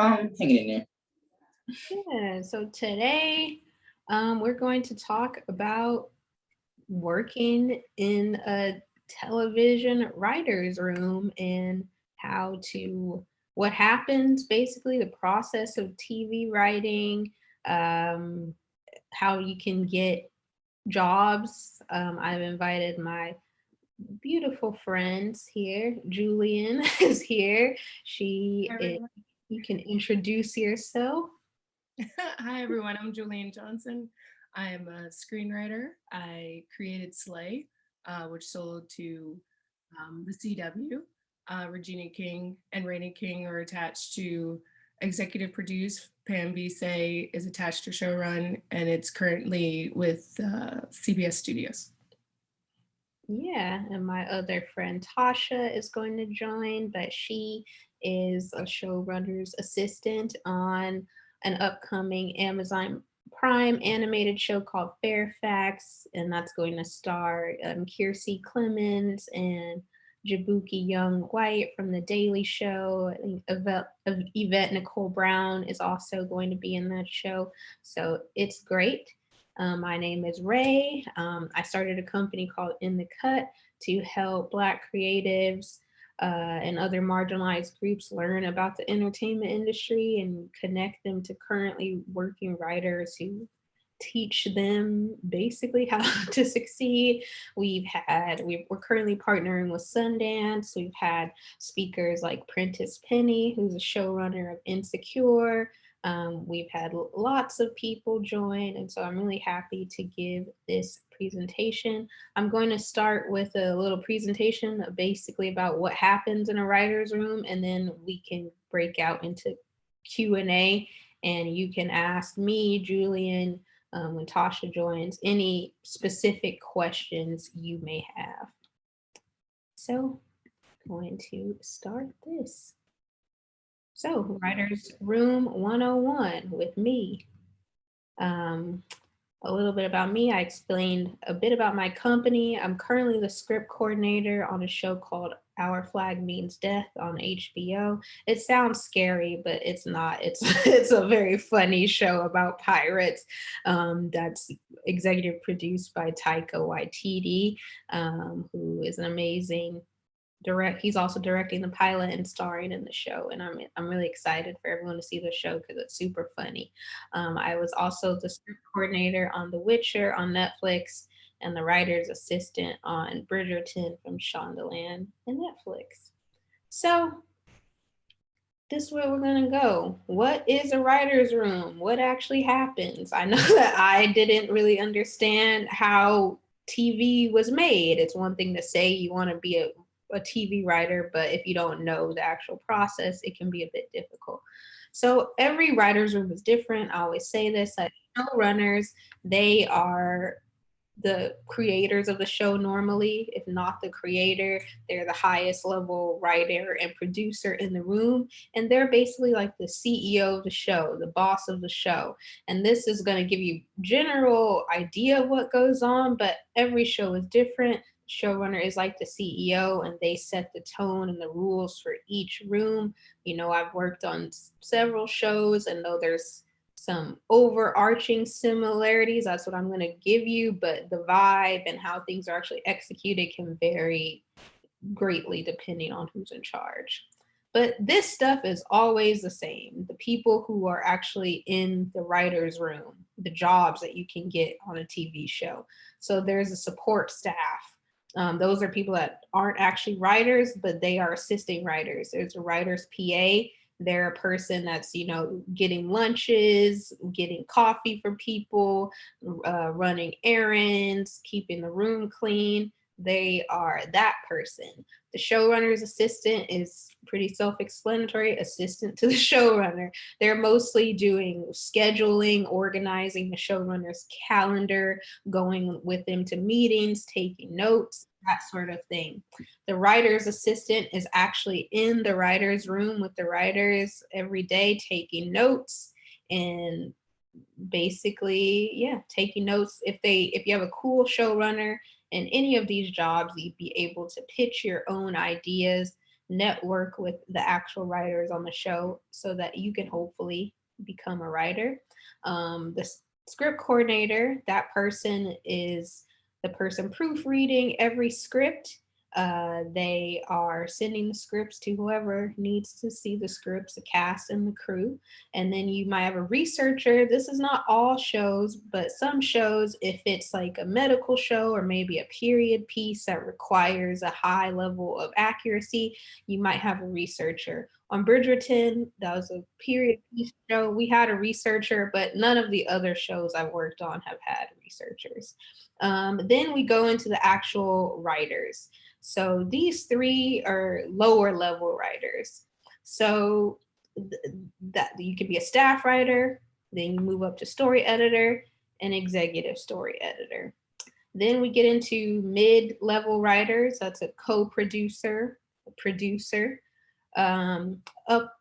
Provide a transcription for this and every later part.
Hanging in there. Yeah, so today we're going to talk about working in a television writer's room and what happens, basically, the process of TV writing, um, how you can get jobs. I've invited my beautiful friends here. Julian is here. She is, Everyone. you can introduce yourself. Hi, everyone. I'm Julian Johnson. I am a screenwriter. I created Slay, which sold to the CW. Regina King and Rainey King are attached to executive produce. Pam Vise is attached to showrun, and it's currently with CBS Studios. Yeah, and my other friend Tasha is going to join, but she is a showrunner's assistant on an upcoming Amazon Prime animated show called Fairfax, and that's going to star Kiersey Clemens and Jabuki Young White from The Daily Show. I think Yvette Nicole Brown is also going to be in that show, so it's great. My name is Ray. I started a company called In the Cut to help Black creatives and other marginalized groups learn about the entertainment industry and connect them to currently working writers who teach them basically how to succeed. We're currently partnering with Sundance. We've had speakers like Prentice Penny, who's a showrunner of Insecure. We've had lots of people join, and so I'm really happy to give this presentation. I'm going to start with a little presentation basically about what happens in a writer's room, and then we can break out into Q&A, and you can ask me, Julian, when Tasha joins, any specific questions you may have. So I'm going to start this. So, Writer's Room 101 with me. A little bit about me. I explained a bit about my company. I'm currently the script coordinator on a show called Our Flag Means Death on HBO. It sounds scary, but it's not. It's a very funny show about pirates that's executive produced by Taika Waititi, who is an amazing he's also directing the pilot and starring in the show, and I'm really excited for everyone to see the show because it's super funny. I was also the script coordinator on The Witcher on Netflix and the writer's assistant on Bridgerton from Shondaland and Netflix. So this is where we're gonna go. What is a writer's room? What actually happens? I know that I didn't really understand how TV was made. It's one thing to say you want to be a TV writer, but if you don't know the actual process, it can be a bit difficult. So every writer's room is different. I always say this, that showrunners, they are the creators of the show normally. If not the creator, they're the highest level writer and producer in the room. And they're basically like the CEO of the show, the boss of the show. And this is going to give you general idea of what goes on, but every show is different. Showrunner is like the CEO, and they set the tone and the rules for each room. You know, I've worked on several shows, and though there's some overarching similarities, that's what I'm going to give you, but the vibe and how things are actually executed can vary greatly depending on who's in charge. But this stuff is always the same. The people who are actually in the writer's room, the jobs that you can get on a TV show. So there's a support staff. Those are people that aren't actually writers, but they are assisting writers. There's a writer's PA. They're a person that's, you know, getting lunches, getting coffee for people, running errands, keeping the room clean. They are that person. The showrunner's assistant is pretty self-explanatory, assistant to the showrunner. They're mostly doing scheduling, organizing the showrunner's calendar, going with them to meetings, taking notes, that sort of thing. The writer's assistant is actually in the writer's room with the writers every day, taking notes and basically, yeah, taking notes. If you have a cool showrunner in any of these jobs, you'd be able to pitch your own ideas. network with the actual writers on the show so that you can hopefully become a writer. The script coordinator, that person is the person proofreading every script. They are sending the scripts to whoever needs to see the scripts, the cast and the crew. And then you might have a researcher. This is not all shows, but some shows, if it's like a medical show or maybe a period piece that requires a high level of accuracy, you might have a researcher. On Bridgerton, that was a period piece show. We had a researcher, but none of the other shows I've worked on have had researchers. Then we go into the actual writers. So these three are lower level writers. So that you can be a staff writer, then you move up to story editor and executive story editor. Then we get into mid-level writers. That's a co-producer, a producer, up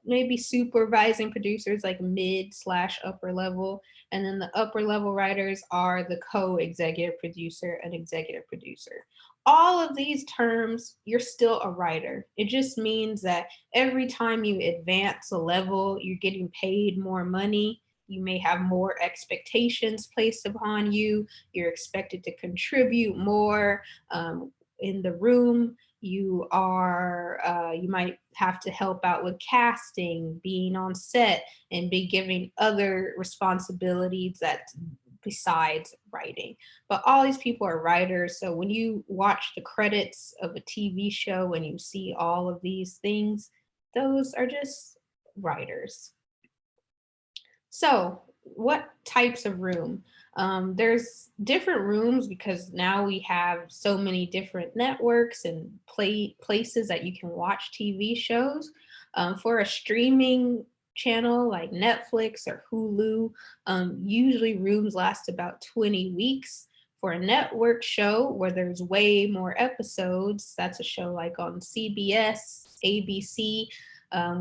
maybe supervising producers like mid slash upper level, and then the upper level writers are the co-executive producer and executive producer. All of these terms, you're still a writer. It just means that every time you advance a level, you're getting paid more money. You may have more expectations placed upon you. You're expected to contribute more in the room. You might have to help out with casting, being on set, and be giving other responsibilities that besides writing. But all these people are writers. So when you watch the credits of a TV show and you see all of these things, those are just writers. So, what types of room? There's different rooms because now we have so many different networks and places that you can watch TV shows. For a streaming channel like Netflix or Hulu, usually rooms last about 20 weeks. For a network show where there's way more episodes, that's a show like on CBS, ABC,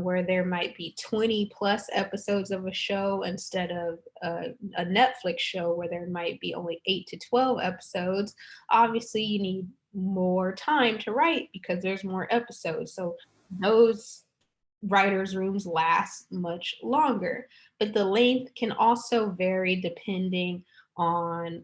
where there might be 20 plus episodes of a show instead of a Netflix show where there might be only 8 to 12 episodes. Obviously, you need more time to write because there's more episodes. So those writers' rooms last much longer. But the length can also vary depending on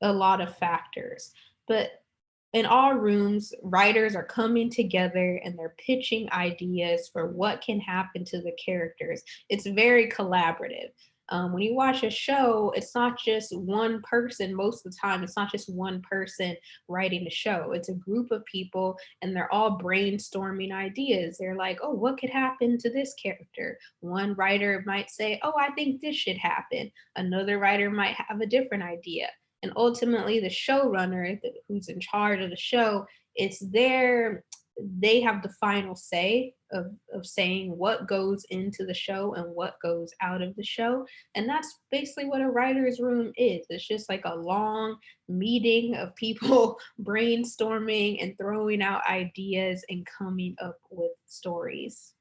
a lot of factors. But in all rooms, writers are coming together and they're pitching ideas for what can happen to the characters. It's very collaborative. When you watch a show, it's not just one person. Most of the time, it's not just one person writing the show. It's a group of people and they're all brainstorming ideas. They're like, oh, what could happen to this character? One writer might say, oh, I think this should happen. Another writer might have a different idea, and ultimately the showrunner who's in charge of the show, it's their they have the final say of saying what goes into the show and what goes out of the show. And that's basically what a writer's room is. It's just like a long meeting of people brainstorming and throwing out ideas and coming up with stories.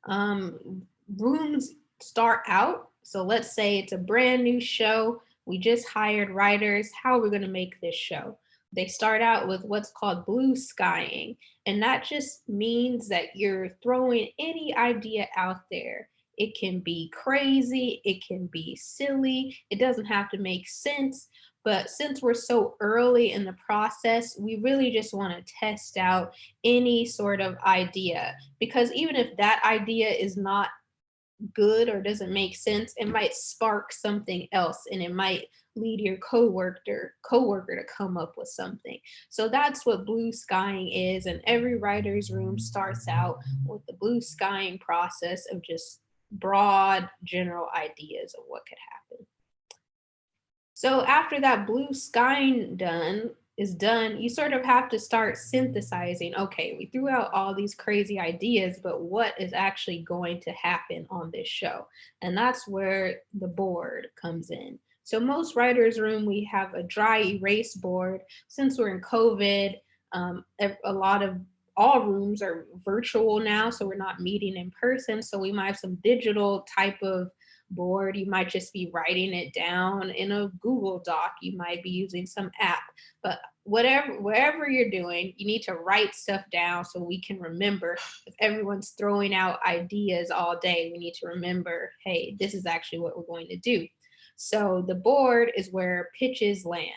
Rooms start out. So let's say it's a brand new show. We just hired writers. How are we going to make this show? They start out with what's called blue skying. And that just means that you're throwing any idea out there. It can be crazy, it can be silly, it doesn't have to make sense. But since we're so early in the process, we really just want to test out any sort of idea. Because even if that idea is not good or doesn't make sense, it might spark something else and it might lead your coworker to come up with something. So that's what blue skying is. And every writer's room starts out with the blue skying process of just broad general ideas of what could happen. So after that blue skying is done, you sort of have to start synthesizing. Okay, we threw out all these crazy ideas, but what is actually going to happen on this show? And that's where the board comes in. So most writers' room, we have a dry erase board. Since we're in COVID, a lot of all rooms are virtual now, so we're not meeting in person. So we might have some digital type of board. You might just be writing it down in a Google Doc. You might be using some app, but wherever you're doing, you need to write stuff down so we can remember. If everyone's throwing out ideas all day, we need to remember, hey, this is actually what we're going to do. So the board is where pitches land.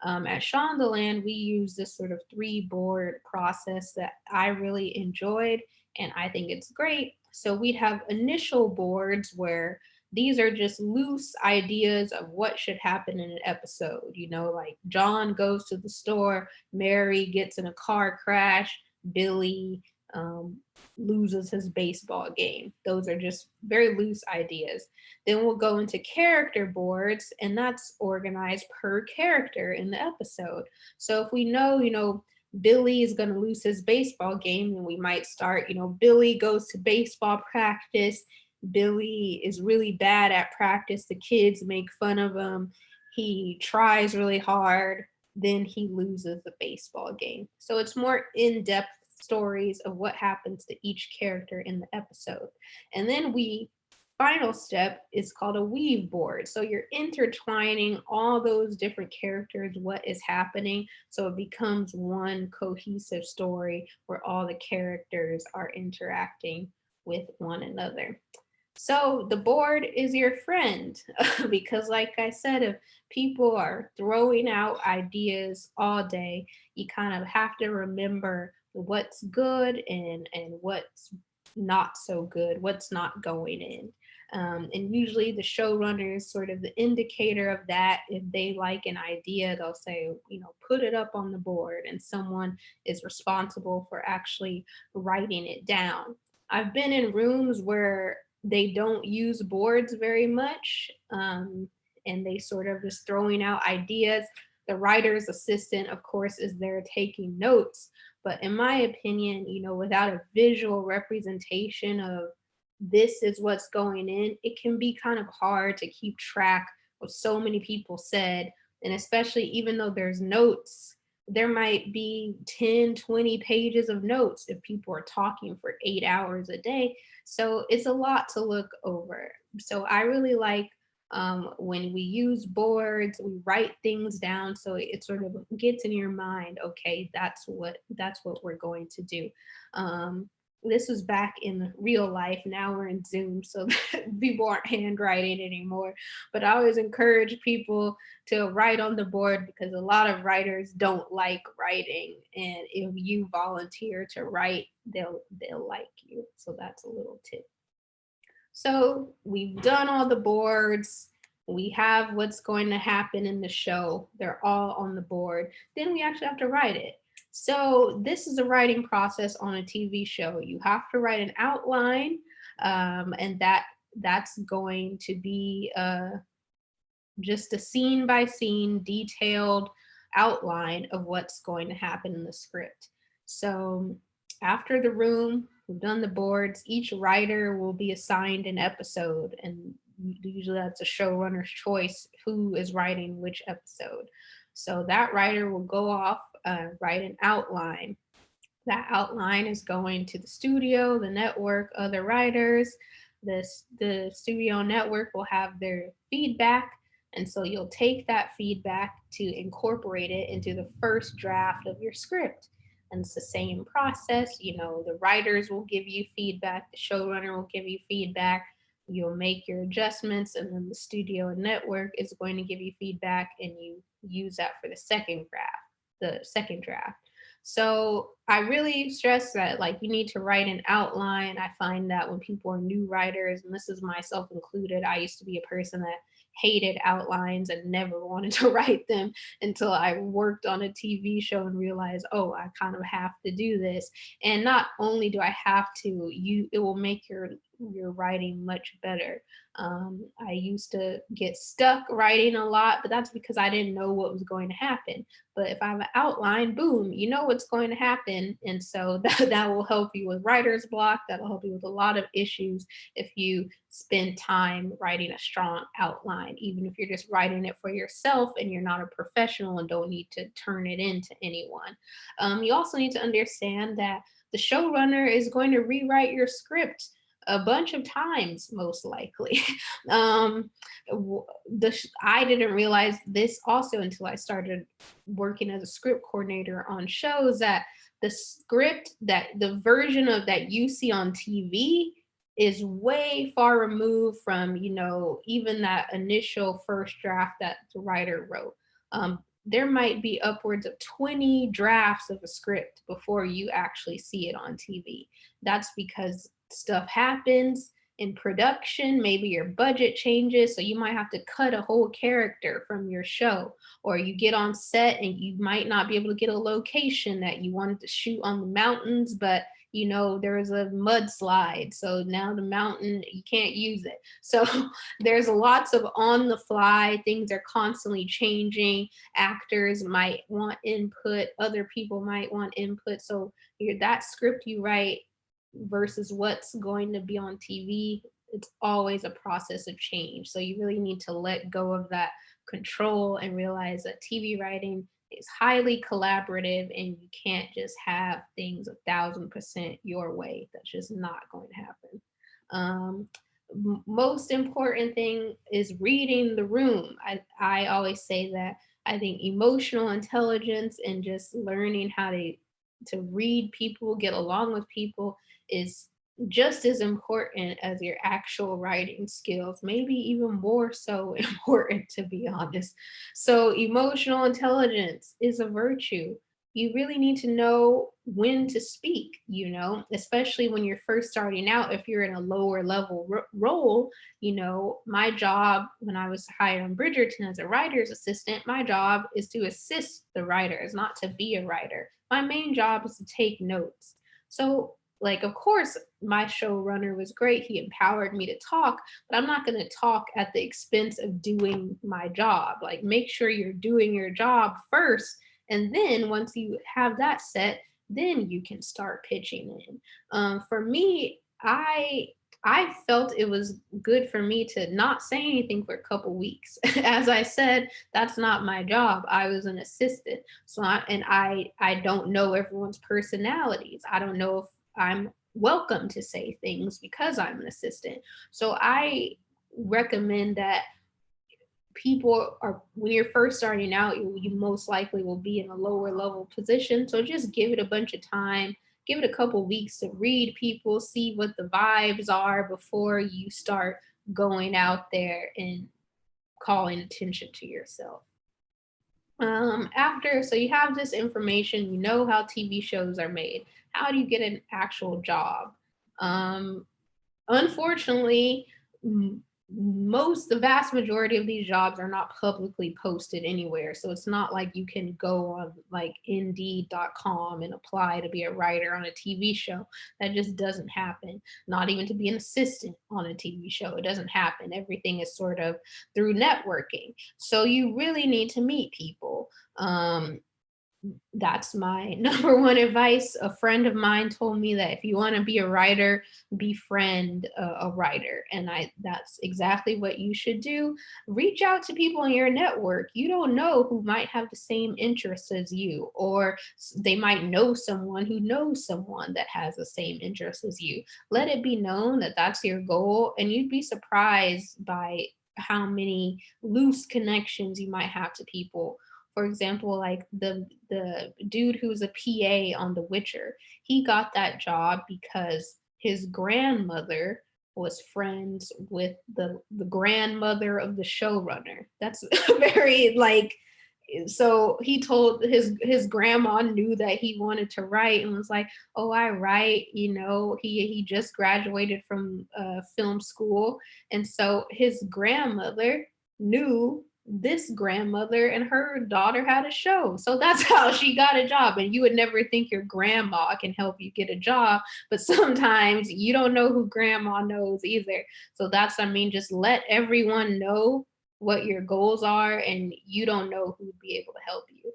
At Shondaland, we use this sort of three board process that I really enjoyed, and I think it's great. So we'd have initial boards where these are just loose ideas of what should happen in an episode. Like John goes to the store, Mary gets in a car crash, Billy um, loses his baseball game. Those are just very loose ideas. Then we'll go into character boards, and that's organized per character in the episode. So if we know, Billy is going to lose his baseball game, and we might start, Billy goes to baseball practice. Billy is really bad at practice. The kids make fun of him. He tries really hard. Then he loses the baseball game. So it's more in depth stories of what happens to each character in the episode. And then final step is called a weave board. So you're intertwining all those different characters, what is happening. So it becomes one cohesive story where all the characters are interacting with one another. So the board is your friend because, like I said, if people are throwing out ideas all day, you kind of have to remember what's good and what's not so good, what's not going in. And usually the showrunner is sort of the indicator of that. If they like an idea, they'll say, put it up on the board, and someone is responsible for actually writing it down. I've been in rooms where they don't use boards very much, and they sort of just throwing out ideas. The writer's assistant, of course, is there taking notes. But in my opinion, without a visual representation of this is what's going in, it can be kind of hard to keep track of so many people said. And especially even though there's notes, there might be 10, 20 pages of notes if people are talking for 8 hours a day. So it's a lot to look over. So I really like when we use boards, we write things down so it sort of gets in your mind. Okay, that's what we're going to do. This was back in real life. Now we're in Zoom, so people aren't handwriting anymore. But I always encourage people to write on the board because a lot of writers don't like writing, and if you volunteer to write, they'll like you. So that's a little tip. So we've done all the boards. We have what's going to happen in the show. They're all on the board. Then we actually have to write it. So this is a writing process on a TV show. You have to write an outline, and that's going to be just a scene by scene, detailed outline of what's going to happen in the script. So after the room, we've done the boards, each writer will be assigned an episode, and usually that's a showrunner's choice who is writing which episode. So that writer will go off, write an outline. That outline is going to the studio, the network, other writers. The studio network will have their feedback. And so you'll take that feedback to incorporate it into the first draft of your script. And it's the same process. The writers will give you feedback, the showrunner will give you feedback. You'll make your adjustments, and then the studio and network is going to give you feedback, and you use that for the second draft. So I really stress that, like, you need to write an outline. I find that when people are new writers, and this is myself included, I used to be a person that hated outlines and never wanted to write them until I worked on a TV show and realized, oh, I kind of have to do this. And not only do I have to, it will make your writing much better. I used to get stuck writing a lot, but that's because I didn't know what was going to happen. But if I have an outline, boom, you know what's going to happen. And so that will help you with writer's block. That'll help you with a lot of issues if you spend time writing a strong outline, even if you're just writing it for yourself and you're not a professional and don't need to turn it into anyone. You also need to understand that the showrunner is going to rewrite your script. A bunch of times, most likely. um, I didn't realize this also until I started working as a script coordinator on shows, that the script, that the version of that you see on TV is way far removed from, even that initial first draft that the writer wrote. There might be upwards of 20 drafts of a script before you actually see it on TV. That's because stuff happens in production. Maybe your budget changes, so you might have to cut a whole character from your show, or you get on set and you might not be able to get a location that you wanted to shoot on the mountains, but there was a mudslide, so now the mountain, you can't use it. So there's lots of on the fly things, are constantly changing. Actors might want input, other people might want input. So that script you write versus what's going to be on TV, it's always a process of change. So you really need to let go of that control and realize that TV writing is highly collaborative, and you can't just have things 1,000% your way. That's just not going to happen. Um, Most important thing is reading the room. I always say that I think emotional intelligence and just learning how to read people, get along with people, is just as important as your actual writing skills, maybe even more so important, to be honest. So, emotional intelligence is a virtue. You really need to know when to speak, especially when you're first starting out. If you're in a lower level role, my job when I was hired on Bridgerton as a writer's assistant, my job is to assist the writers, not to be a writer. My main job is to take notes. So, like, of course, my showrunner was great. He empowered me to talk, but I'm not going to talk at the expense of doing my job. Like, make sure you're doing your job first. And then once you have that set, then you can start pitching in. For me, I felt it was good for me to not say anything for a couple weeks. As I said, that's not my job. I was an assistant. So I don't know everyone's personalities. I don't know if I'm welcome to say things because I'm an assistant. So I recommend that people are, when you're first starting out, you most likely will be in a lower level position. So just give it a bunch of time, give it a couple weeks to read people, see what the vibes are before you start going out there and calling attention to yourself. So you have this information, you know how TV shows are made. How do you get an actual job? Um, Unfortunately, the vast majority of these jobs are not publicly posted anywhere. So it's not like you can go on like indeed.com and apply to be a writer on a TV show. That just doesn't happen. Not even to be an assistant on a TV show. It doesn't happen. Everything is sort of through networking. So you really need to meet people. That's my number one advice. A friend of mine told me that if you want to be a writer, befriend a writer. And that's exactly what you should do. Reach out to people in your network. You don't know who might have the same interests as you, or they might know someone who knows someone that has the same interests as you. Let it be known that that's your goal, and you'd be surprised by how many loose connections you might have to people. For example, like the dude who's a PA on The Witcher, he got that job because his grandmother was friends with the grandmother of the showrunner. That's very like, so he told his grandma knew that he wanted to write and was like, oh, I write. He just graduated from film school, and so his grandmother knew this grandmother, and her daughter had a show. So that's how she got a job. And you would never think your grandma can help you get a job, but sometimes you don't know who grandma knows either. So just let everyone know what your goals are, and you don't know who would be able to help you.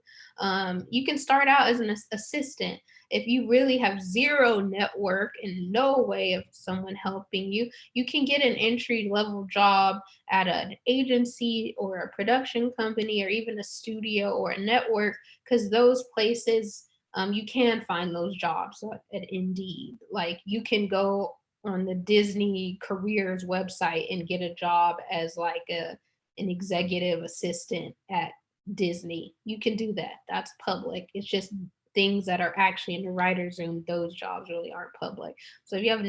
You can start out as an assistant. If you really have zero network and no way of someone helping you, you can get an entry level job at an agency or a production company, or even a studio or a network, because those places, you can find those jobs at Indeed. Like, you can go on the Disney careers website and get a job as like an executive assistant at Disney. You can do that. That's public. It's just things that are actually in the writer's room, those jobs really aren't public. So if you have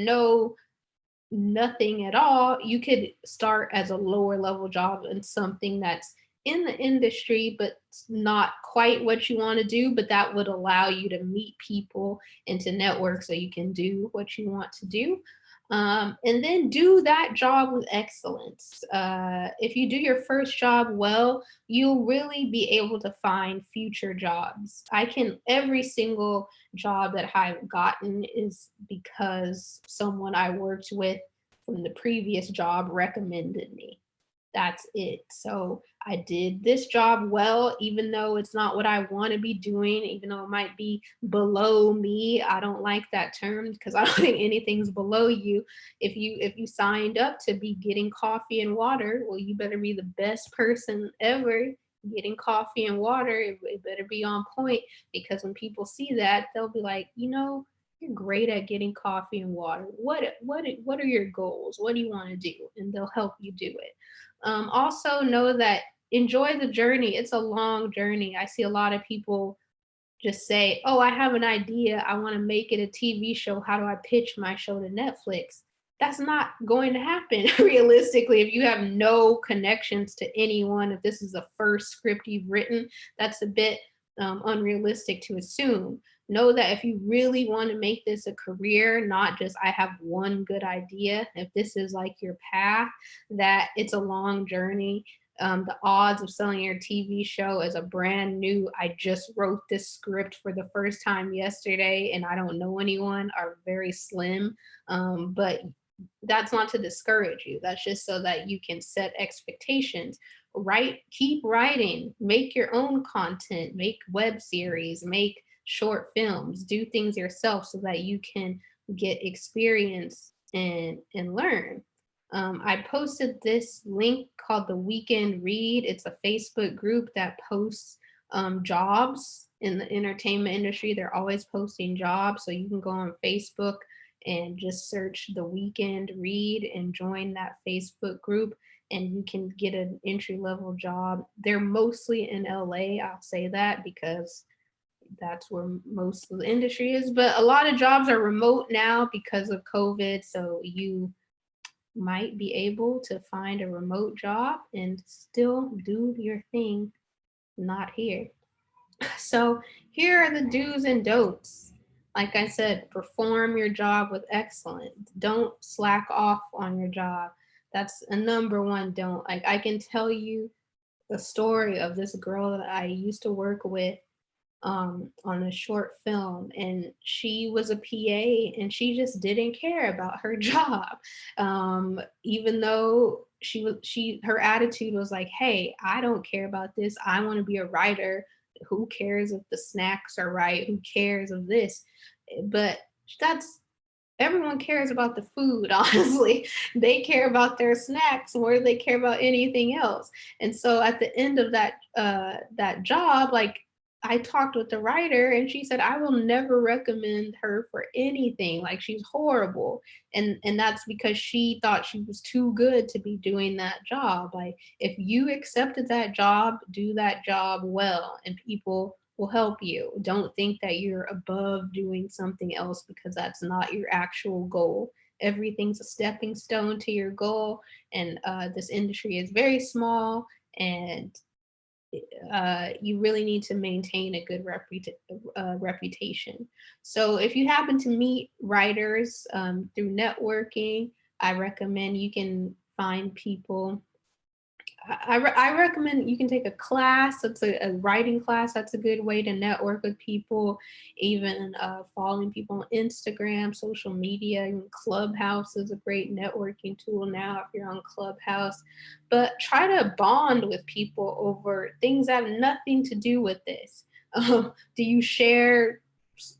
nothing at all, you could start as a lower level job in something that's in the industry, but not quite what you want to do. But that would allow you to meet people and to network so you can do what you want to do. And then do that job with excellence. If you do your first job well, you'll really be able to find future jobs. Every single job that I've gotten is because someone I worked with from the previous job recommended me. That's it. So I did this job well, even though it's not what I want to be doing, even though it might be below me. I don't like that term because I don't think anything's below you. If you signed up to be getting coffee and water, well, you better be the best person ever getting coffee and water. It better be on point, because when people see that, they'll be like, you're great at getting coffee and water. What are your goals? What do you want to do? And they'll help you do it. Also know that enjoy the journey. It's a long journey. I see a lot of people just say, "Oh, I have an idea. I want to make it a TV show. How do I pitch my show to Netflix?" That's not going to happen realistically if you have no connections to anyone. If this is the first script you've written, that's a bit unrealistic to assume. Know that if you really want to make this a career, not just I have one good idea, if this is like your path, that it's a long journey. The odds of selling your TV show as a brand new, I just wrote this script for the first time yesterday and I don't know anyone, are very slim. But that's not to discourage you. That's just so that you can set expectations. Keep writing, make your own content, make web series, make short films, do things yourself so that you can get experience and learn. I posted this link called the Weekend Read. It's a Facebook group that posts jobs in the entertainment industry. They're always posting jobs. So you can go on Facebook and just search the Weekend Read and join that Facebook group, and you can get an entry level job. They're mostly in LA. I'll say that because that's where most of the industry is. But a lot of jobs are remote now because of COVID. So you might be able to find a remote job and still do your thing, not here. So here are the do's and don'ts. Like I said, perform your job with excellence. Don't slack off on your job. That's a number one don't. Like I can tell you the story of this girl that I used to work with on a short film, and she was a PA and she just didn't care about her job. Even though her attitude was like, hey, I don't care about this. I want to be a writer. Who cares if the snacks are right? Who cares of this? But that's everyone cares about the food, honestly. They care about their snacks more than they care about anything else. And so at the end of that job, like I talked with the writer and she said I will never recommend her for anything. Like she's horrible. And that's because she thought she was too good to be doing that job. Like if you accepted that job, do that job well and people will help you. Don't think that you're above doing something else because that's not your actual goal. Everything's a stepping stone to your goal. And this industry is very small, and you really need to maintain a good reputation. So if you happen to meet writers through networking, I recommend you can find people. I recommend you can take a class. That's a writing class. That's a good way to network with people. Even following people on Instagram, social media, even Clubhouse is a great networking tool now if you're on Clubhouse. But try to bond with people over things that have nothing to do with this. Do you share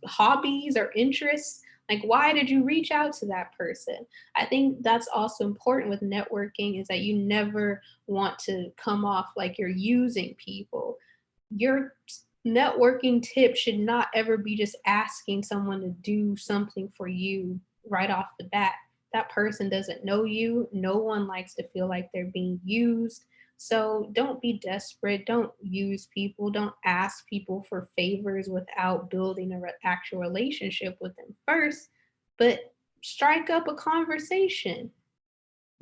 hobbies or interests? Like, why did you reach out to that person? I think that's also important with networking, is that you never want to come off like you're using people. Your networking tip should not ever be just asking someone to do something for you right off the bat. that person doesn't know you. No one likes to feel like they're being used. So don't be desperate. Don't use people. Don't ask people for favors without building a actual relationship with them first. But strike up a conversation.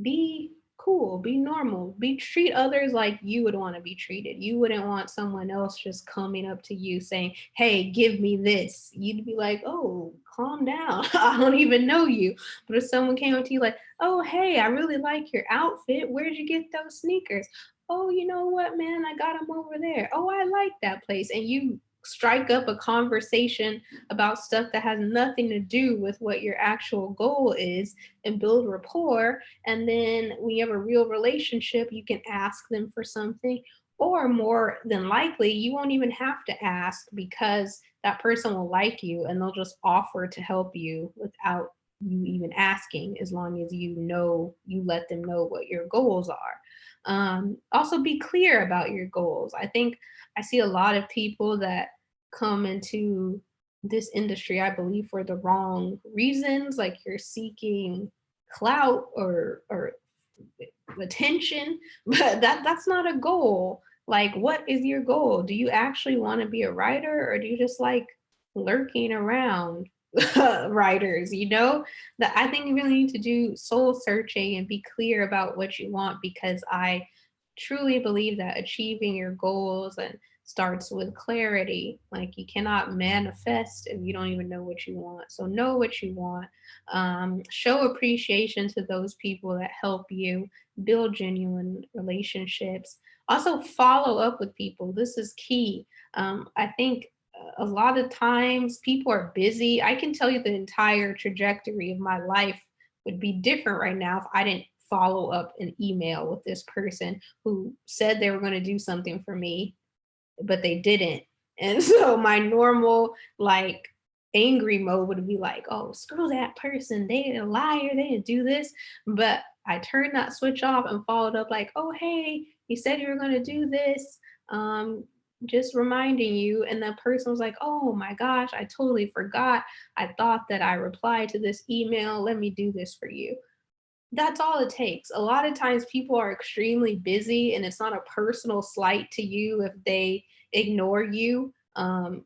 Be cool, be normal, be treat others like you would want to be treated. You wouldn't want someone else just coming up to you saying, "Hey, give me this." You'd be like, "Oh, calm down. I don't even know you." But if someone came up to you like, "Oh, hey, I really like your outfit. Where'd you get those sneakers?" "Oh, you know what, man? I got them over there." "Oh, I like that place." And you strike up a conversation about stuff that has nothing to do with what your actual goal is and build rapport, and then when you have a real relationship, you can ask them for something. Or more than likely, you won't even have to ask because that person will like you and they'll just offer to help you without you even asking, as long as you let them know what your goals are. Also, be clear about your goals. I think I see a lot of people that come into this industry, I believe, for the wrong reasons. Like you're seeking clout or attention, but that's not a goal. Like, what is your goal? Do you actually want to be a writer, or do you just like lurking around writers? That I think you really need to do soul searching and be clear about what you want, because I truly believe that achieving your goals and starts with clarity. Like you cannot manifest if you don't even know what you want. So know what you want. Show appreciation to those people that help you build genuine relationships. Also, follow up with people. This is key. I think a lot of times people are busy. I can tell you the entire trajectory of my life would be different right now if I didn't follow up an email with this person who said they were going to do something for me, but they didn't. And so my normal, like, angry mode would be like, "Oh, screw that person. They a liar. They didn't do this." But I turned that switch off and followed up like, "Oh, hey, you said you were going to do this. Um, just reminding you." And that person was like, "Oh my gosh, I totally forgot. I thought that I replied to this email. Let me do this for you." That's all it takes. A lot of times people are extremely busy and it's not a personal slight to you if they ignore you.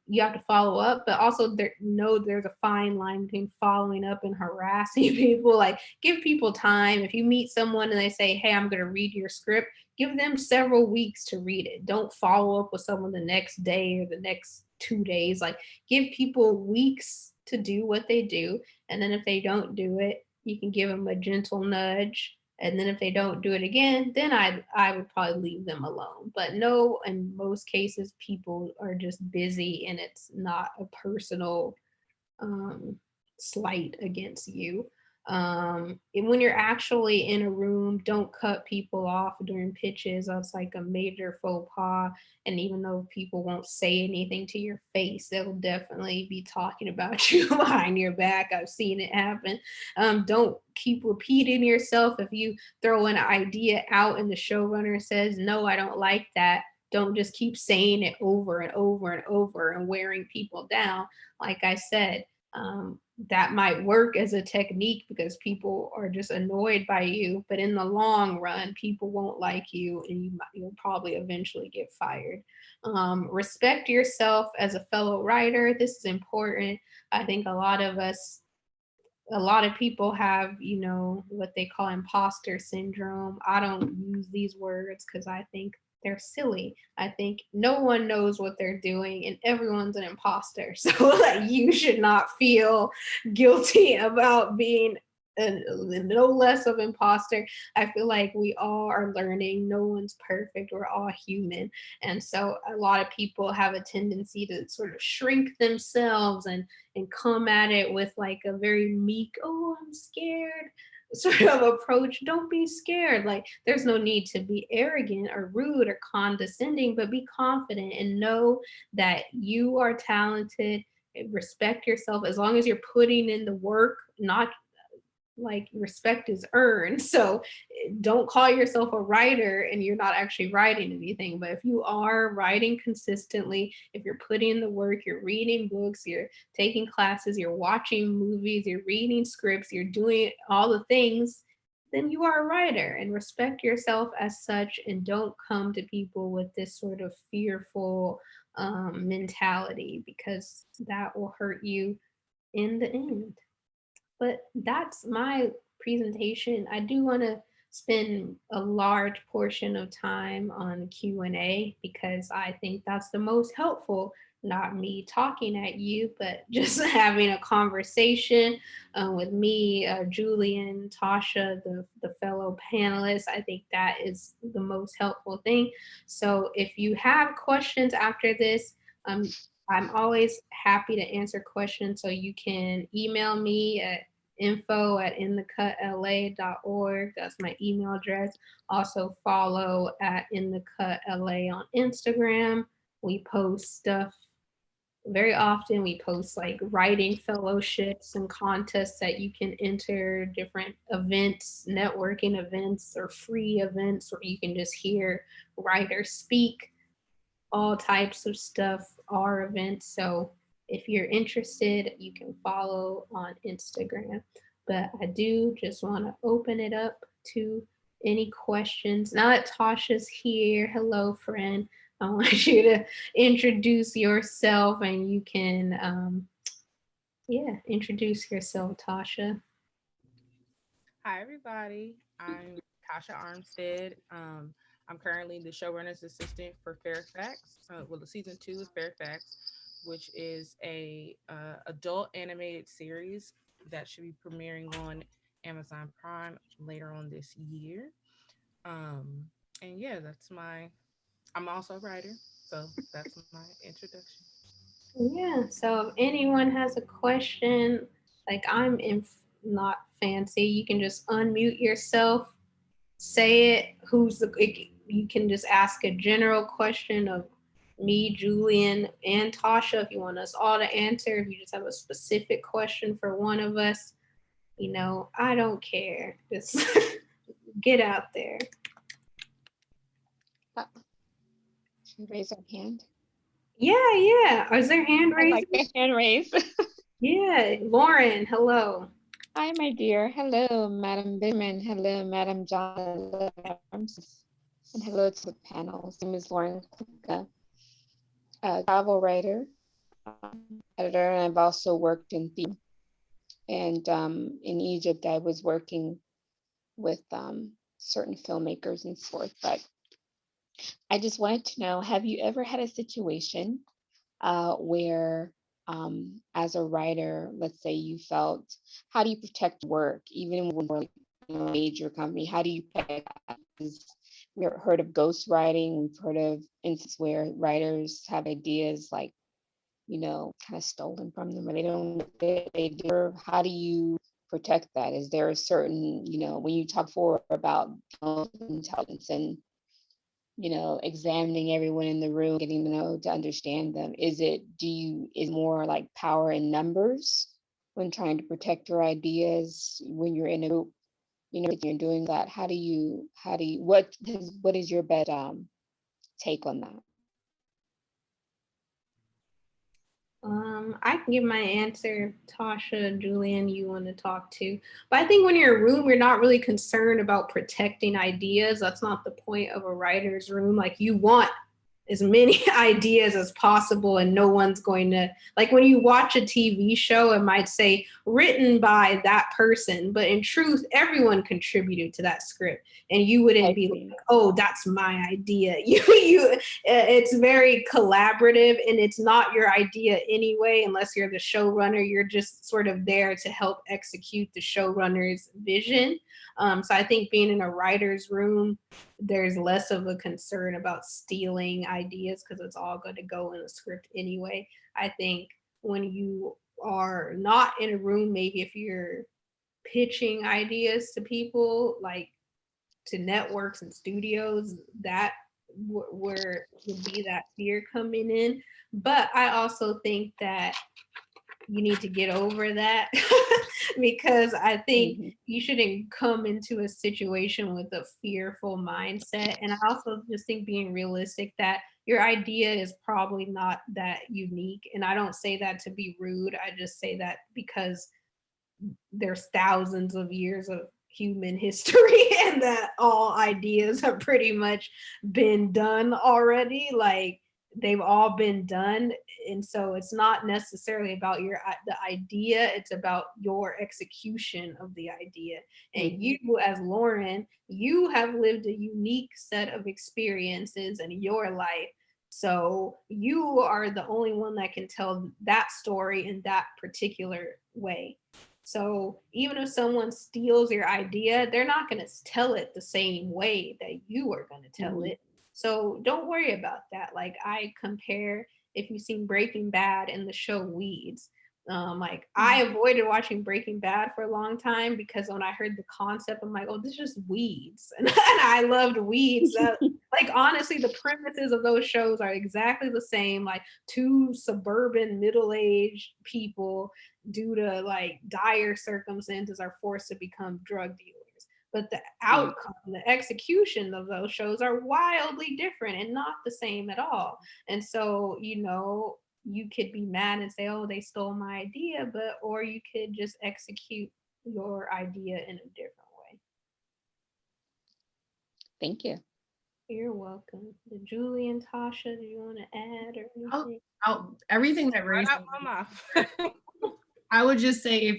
You have to follow up, but also there's a fine line between following up and harassing people. Like, give people time. If you meet someone and they say, "Hey, I'm going to read your script," give them several weeks to read it. Don't follow up with someone the next day or the next 2 days. Like, give people weeks to do what they do. And then if they don't do it, you can give them a gentle nudge. And then if they don't do it again, then I would probably leave them alone. But no, in most cases, people are just busy and it's not a personal um, slight against you. And when you're actually in a room, don't cut people off during pitches. That's like a major faux pas. And even though people won't say anything to your face, they'll definitely be talking about you behind your back. I've seen it happen. Don't keep repeating yourself. If you throw an idea out and the showrunner says, "No, I don't like that," don't just keep saying it over and over and over and wearing people down. Like I said, that might work as a technique because people are just annoyed by you, but in the long run, people won't like you and you'll probably eventually get fired. Respect yourself as a fellow writer. This is important. I think a lot of people have, what they call imposter syndrome. I don't use these words because I think they're silly. I think no one knows what they're doing and everyone's an imposter. So like, you should not feel guilty about being no less of imposter. I feel like we all are learning. No one's perfect. We're all human. And so a lot of people have a tendency to sort of shrink themselves and come at it with like a very meek, "Oh, I'm scared" sort of approach. Don't be scared. Like, there's no need to be arrogant or rude or condescending, but be confident and know that you are talented. Respect yourself as long as you're putting in the work, not like respect is earned. So don't call yourself a writer and you're not actually writing anything. But if you are writing consistently, if you're putting in the work, you're reading books, you're taking classes, you're watching movies, you're reading scripts, you're doing all the things, then you are a writer, and respect yourself as such, and don't come to people with this sort of fearful mentality, because that will hurt you in the end. But that's my presentation. I do want to spend a large portion of time on Q&A because I think that's the most helpful, not me talking at you, but just having a conversation with me, Julian, Tasha, the fellow panelists. I think that is the most helpful thing. So if you have questions after this, um, I'm always happy to answer questions. So you can email me at info@inthecutla.org. That's my email address. Also follow at inthecutla on Instagram. We post stuff very often. We post like writing fellowships and contests that you can enter, different events, networking events, or free events where you can just hear writers speak, all types of stuff, our events. So if you're interested, you can follow on Instagram. But I do just want to open it up to any questions. Now that Tasha's here, hello, friend. I want you to introduce yourself, and you can, yeah, introduce yourself, Tasha. Hi, everybody. I'm Tasha Armstead. I'm currently the showrunner's assistant for Fairfax. Well, the season 2 of Fairfax, which is a adult animated series that should be premiering on Amazon Prime later on this year. Um, and yeah, that's my. I'm also a writer, so that's my introduction. Yeah. So if anyone has a question, like not fancy, you can just unmute yourself, say it. You can just ask a general question of me, Julian, and Tasha if you want us all to answer. If you just have a specific question for one of us, I don't care. Just get out there. Uh, Raise our hand. Yeah, yeah. Is there hand I like raising? the hand raise. Yeah, Lauren, hello. Hi, my dear. Hello, Madam Birman. Hello, Madam Johnson. Hello, Madam Armstead. And hello to the panel. My name is Lauren Kupka, a travel writer, editor, and I've also worked in theater. And in Egypt, I was working with certain filmmakers and so forth. But I just wanted to know, have you ever had a situation where as a writer, let's say you felt, how do you protect work, even when we're like, a major company, how do you protect that? Because we've heard of ghostwriting, we've heard of instances where writers have ideas like, kind of stolen from them, or they don't know what they do. How do you protect that? Is there a certain, when you talk forward about intelligence and examining everyone in the room, getting to know to understand them. Is more like power in numbers when trying to protect your ideas when you're in a group, if you're doing that? What is your best take on that? I can give my answer. Tasha, Julian, you want to talk to. But I think when you're in a room, you're not really concerned about protecting ideas. That's not the point of a writer's room. Like, you want as many ideas as possible, and no one's going to, like, when you watch a TV show, it might say written by that person, but in truth everyone contributed to that script, and you wouldn't I be see. like, oh, that's my idea. It's very collaborative, and it's not your idea anyway unless you're the showrunner. You're just sort of there to help execute the showrunner's vision. So I think being in a writer's room, there's less of a concern about stealing ideas because it's all going to go in the script anyway. I think when you are not in a room, maybe if you're pitching ideas to people, like to networks and studios, that where would be that fear coming in. But I also think that you need to get over that because I think you shouldn't come into a situation with a fearful mindset. And I also just think being realistic that your idea is probably not that unique. And I don't say that to be rude. I just say that because there's thousands of years of human history and that all ideas have pretty much been done already. Like they've all been done, and so it's not necessarily about the idea, it's about your execution of the idea. And you, as Lauren, you have lived a unique set of experiences in your life, so you are the only one that can tell that story in that particular way. So even if someone steals your idea, they're not going to tell it the same way that you are going to tell it. So don't worry about that. Like I compare, if you've seen Breaking Bad and the show Weeds, like I avoided watching Breaking Bad for a long time because when I heard the concept, I'm like, oh, this is just weeds. And I loved Weeds. Like honestly, the premises of those shows are exactly the same. Like two suburban middle-aged people, due to like dire circumstances, are forced to become drug dealers. But the outcome, the execution of those shows are wildly different and not the same at all. And so, you could be mad and say, oh, they stole my idea, but or you could just execute your idea in a different way. Thank you. You're welcome. Julie and Tasha, do you want to add or anything? Everything that Ray said, I would just say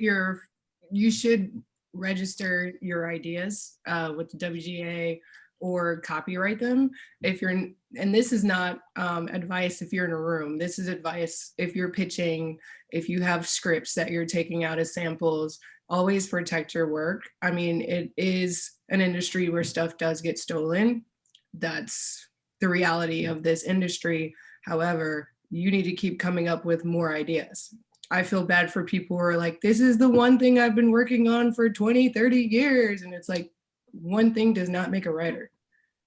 you should register your ideas with the WGA or copyright them and this is not advice if you're in a room. This is advice if you're pitching, if you have scripts that you're taking out as samples. Always protect your work. I mean, it is an industry where stuff does get stolen. That's the reality of this industry. However, you need to keep coming up with more ideas. I feel bad for people who are like, this is the one thing I've been working on for 20, 30 years. And it's like, one thing does not make a writer.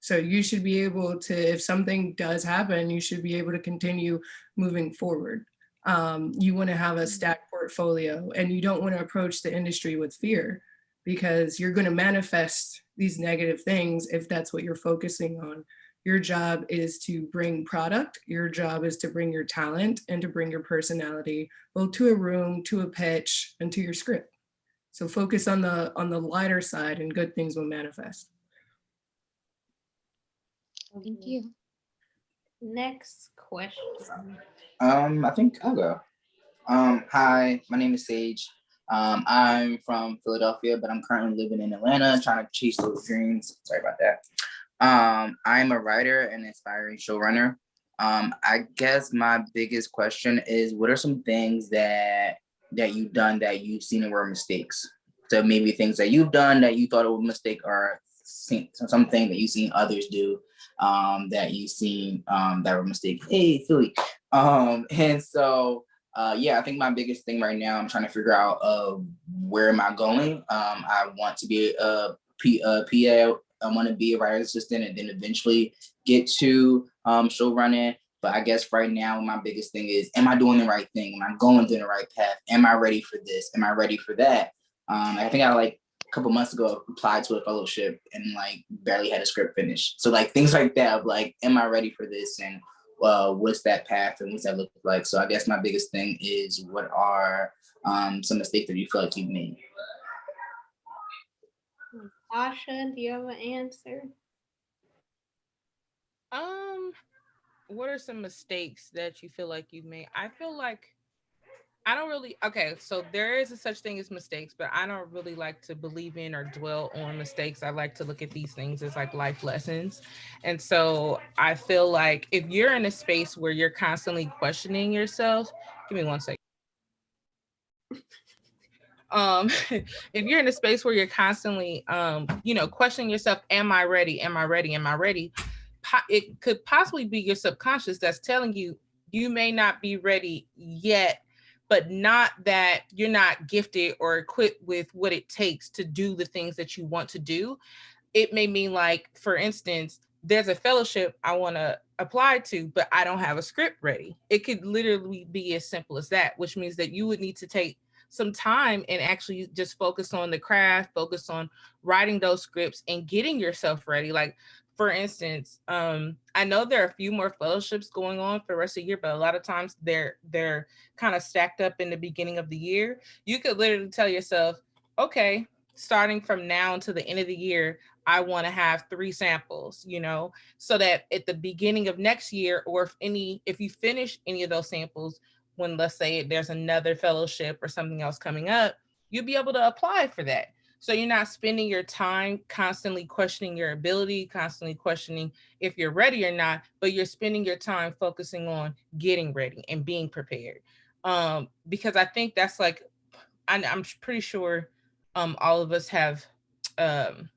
So you should be able to, if something does happen, you should be able to continue moving forward. You want to have a stacked portfolio, and you don't want to approach the industry with fear, because you're going to manifest these negative things if that's what you're focusing on. Your job is to bring product. Your job is to bring your talent and to bring your personality, both to a room, to a pitch, and to your script. So focus on the lighter side, and good things will manifest. Thank you. Next question. I think I'll go. Hi, my name is Sage. I'm from Philadelphia, but I'm currently living in Atlanta, trying to chase those dreams. Sorry about that. I'm a writer and aspiring showrunner. I guess my biggest question is, what are some things that you've done that you've seen were mistakes? So maybe things that you've done that you thought were a mistake, or something that you've seen others do that you've seen that were mistakes. Hey, Philly. And so yeah, I think my biggest thing right now, I'm trying to figure out where am I going. I want to be a PA. I want to be a writer's assistant and then eventually get to show running. But I guess right now, my biggest thing is, am I doing the right thing? Am I going down the right path? Am I ready for this? Am I ready for that? I think I like a couple months ago applied to a fellowship and like barely had a script finished. So like things like that of like, am I ready for this? And what's that path and what's that look like? So I guess my biggest thing is, what are some mistakes that you feel like you've made? Tasha, do you have an answer? What are some mistakes that you feel like you've made? I feel like I don't really, okay, so there is a such thing as mistakes, but I don't really like to believe in or dwell on mistakes. I like to look at these things as like life lessons. And so I feel like if you're in a space where you're constantly questioning yourself, give me one second. If you're in a space where you're constantly questioning yourself, am I ready? Am I ready? Am I ready? It could possibly be your subconscious that's telling you you may not be ready yet, but not that you're not gifted or equipped with what it takes to do the things that you want to do. It may mean, like, for instance, there's a fellowship I want to apply to, but I don't have a script ready. It could literally be as simple as that, which means that you would need to take some time and actually just focus on the craft, focus on writing those scripts and getting yourself ready. Like, for instance, I know there are a few more fellowships going on for the rest of the year, but a lot of times they're kind of stacked up in the beginning of the year. You could literally tell yourself, okay, starting from now until the end of the year, I want to have 3 samples, so that at the beginning of next year, or if you finish any of those samples, when let's say there's another fellowship or something else coming up, you'll be able to apply for that. So you're not spending your time constantly questioning your ability, constantly questioning if you're ready or not, but you're spending your time focusing on getting ready and being prepared. Because I think that's like, I'm pretty sure all of us have um,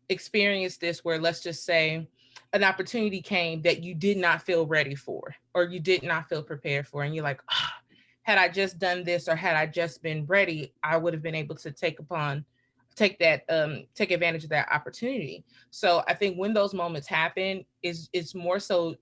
experienced this, where let's just say an opportunity came that you did not feel ready for, or you did not feel prepared for, and you're like, oh, had I just done this, or had I just been ready, I would have been able to take advantage of that opportunity. So I think when those moments happen, is it's more so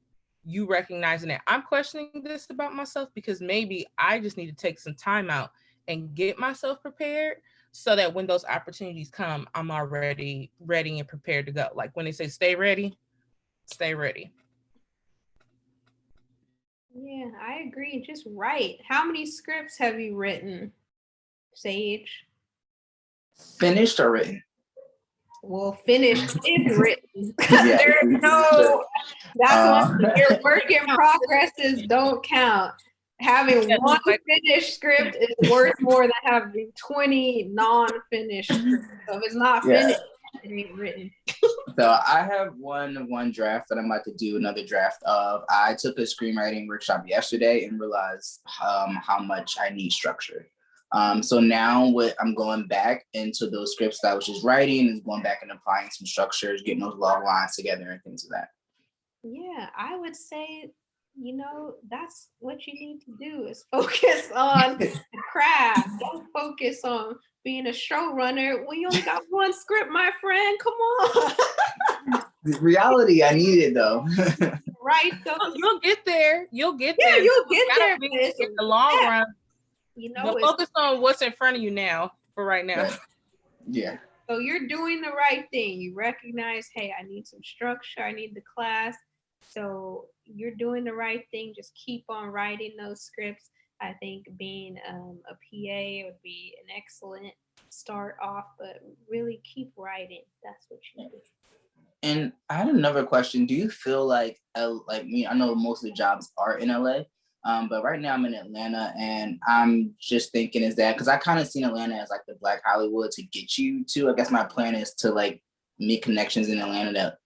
you recognizing that I'm questioning this about myself, because maybe I just need to take some time out and get myself prepared, so that when those opportunities come, I'm already ready and prepared to go. Like when they say stay ready, stay ready. Yeah, I agree. Just write. How many scripts have you written, Sage? Finished or written? Well, finished is written. Yeah. There's no, that's one your work in Yeah. progresses don't count. Having one finished script is worth more than having 20 non-finished scripts. So if it's not finished, it ain't written. So I have one draft that I'm about to do another draft of. I took a screenwriting workshop yesterday and realized how much I need structure. So now I'm going back into those scripts that I was just writing, and going back and applying some structures, getting those log lines together and things of that. Yeah, I would say, that's what you need to do is focus on the craft. Don't focus on being a showrunner when you only got one script, my friend. Come on. The reality, I need it though. Right? So You'll get there. You'll get yeah, there. you'll get there. But in the long run, but focus on what's in front of you now. For right now. Yeah. So you're doing the right thing. You recognize, hey, I need some structure. I need the class. So you're doing the right thing. Just keep on writing those scripts. I think being a PA would be an excellent start off, but really keep writing. That's what you do. And I had another question. Do you feel like me? I know most of the jobs are in LA, but right now I'm in Atlanta, and I'm just thinking, is that because I kind of seen Atlanta as like the Black Hollywood to get you to? I guess my plan is to like make connections in Atlanta that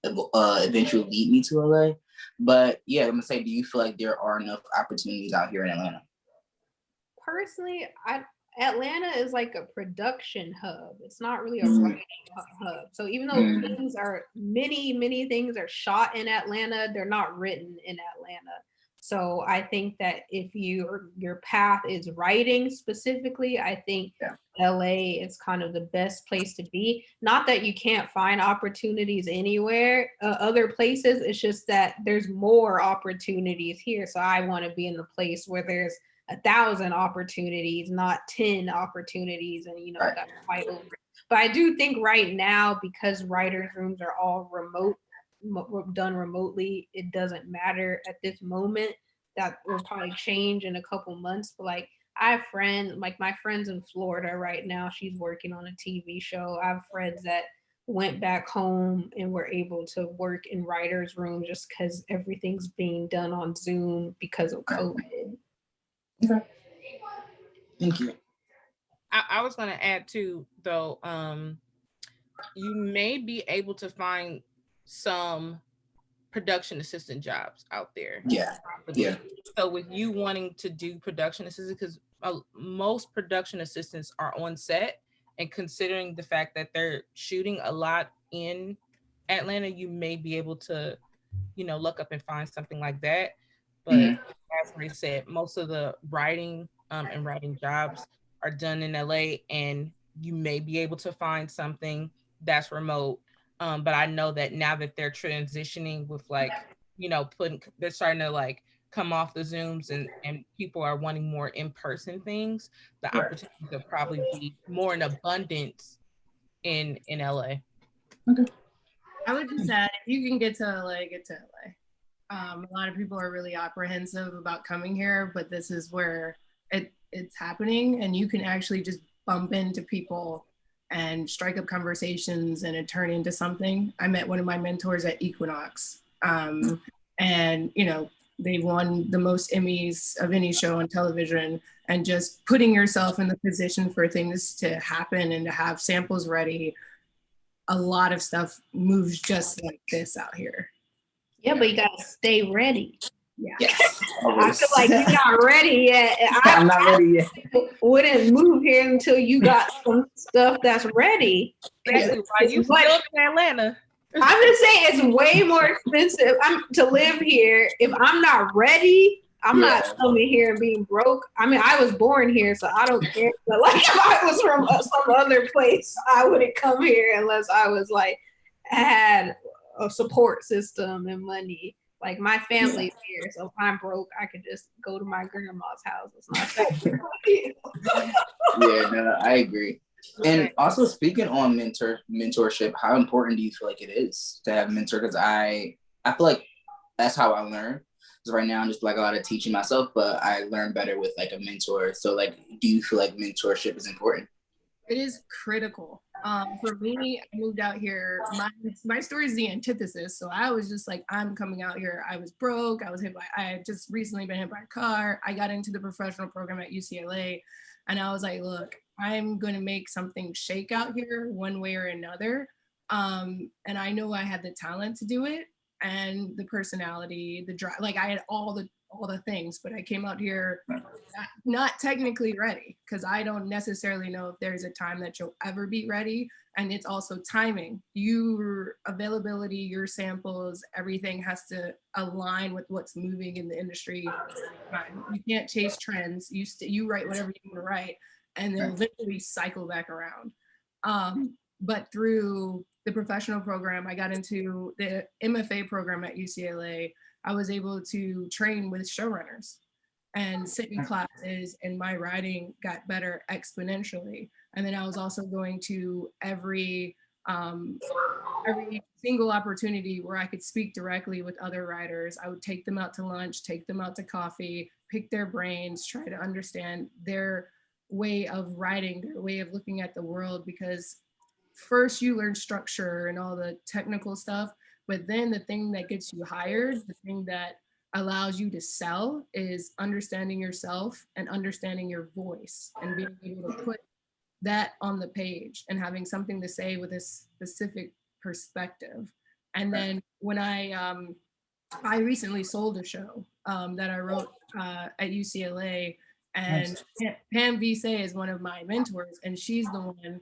eventually lead me to LA. But yeah, I'm gonna say, do you feel like there are enough opportunities out here in Atlanta? Personally, Atlanta is like a production hub. It's not really a writing hub. So even though many things are shot in Atlanta, they're not written in Atlanta. So I think that if your path is writing specifically, I think LA is kind of the best place to be. Not that you can't find opportunities anywhere, other places. It's just that there's more opportunities here. So I want to be in the place where there's 1,000 opportunities, not 10 opportunities, and that's quite over. But I do think right now, because writers' rooms are all done remotely, it doesn't matter at this moment. That will probably change in a couple months. But like, I have friends, like my friends in Florida right now, she's working on a TV show. I have friends that went back home and were able to work in writers' rooms just because everything's being done on Zoom because of COVID. Okay. Thank you. I was going to add too, though, you may be able to find some production assistant jobs out there. Yeah. Yeah. So with you wanting to do production assistant, because most production assistants are on set, and considering the fact that they're shooting a lot in Atlanta, you may be able to, look up and find something like that. But as Ray said, most of the writing and writing jobs are done in LA, and you may be able to find something that's remote. But I know that now that they're transitioning with like, they're starting to like come off the Zooms and people are wanting more in-person things, the opportunities will probably be more in abundance in LA. Okay. I would just add, if you can get to LA, get to LA. A lot of people are really apprehensive about coming here, but this is where it's happening, and you can actually just bump into people and strike up conversations and it turn into something. I met one of my mentors at Equinox, and they won the most Emmys of any show on television, and just putting yourself in the position for things to happen and to have samples ready. A lot of stuff moves just like this out here. Yeah, but you gotta stay ready. Yeah. Yes. I feel like you're not ready yet. I'm not ready yet. Wouldn't move here until you got some stuff that's ready. Exactly. Why you still in Atlanta? I'm just saying it's way more expensive to live here. If I'm not ready, I'm not coming here and being broke. I mean, I was born here, so I don't care. But like, if I was from some other place, I wouldn't come here unless I was like had a support system and money. Like my family's here, so if I'm broke, I could just go to my grandma's house. It's not that. Yeah, no, I agree. And also speaking on mentorship, how important do you feel like it is to have a mentor? Because I feel like that's how I learn. Because right now I'm just like a lot of teaching myself, but I learn better with like a mentor. So like, do you feel like mentorship is important? It is critical. For me, I moved out here. My story is the antithesis. So I was just like, I'm coming out here. I was broke. I had just recently been hit by a car. I got into the professional program at UCLA. And I was like, look, I'm going to make something shake out here one way or another. And I know I had the talent to do it, and the personality, the drive. Like I had all the things, but I came out here not technically ready, because I don't necessarily know if there's a time that you'll ever be ready. And it's also timing. Your availability, your samples, everything has to align with what's moving in the industry. You can't chase trends. You write whatever you want to write, and then eventually cycle back around. But through the professional program, I got into the MFA program at UCLA. I was able to train with showrunners and sit in classes, and my writing got better exponentially. And then I was also going to every single opportunity where I could speak directly with other writers. I would take them out to lunch, take them out to coffee, pick their brains, try to understand their way of writing, their way of looking at the world, because first you learn structure and all the technical stuff, but then the thing that gets you hired, the thing that allows you to sell, is understanding yourself and understanding your voice and being able to put that on the page and having something to say with a specific perspective. And then when I recently sold a show that I wrote at UCLA, and Pam Vise is one of my mentors, and she's the one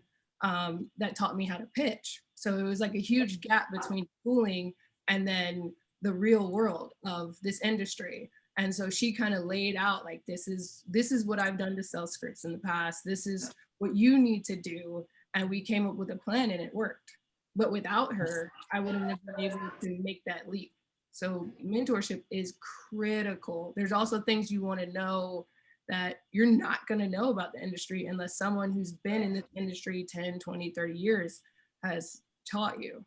that taught me how to pitch. So it was like a huge gap between schooling and then the real world of this industry. And so she kind of laid out like, this is what I've done to sell scripts in the past. This is what you need to do. And we came up with a plan, and it worked. But without her, I wouldn't have been able to make that leap. So mentorship is critical. There's also things you want to know that you're not going to know about the industry unless someone who's been in the industry 10, 20, 30 years has taught you.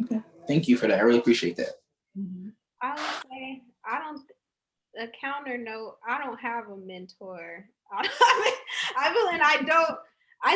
Okay. Thank you for that. I really appreciate that. Mm-hmm. I would say, a counter note, I don't have a mentor. I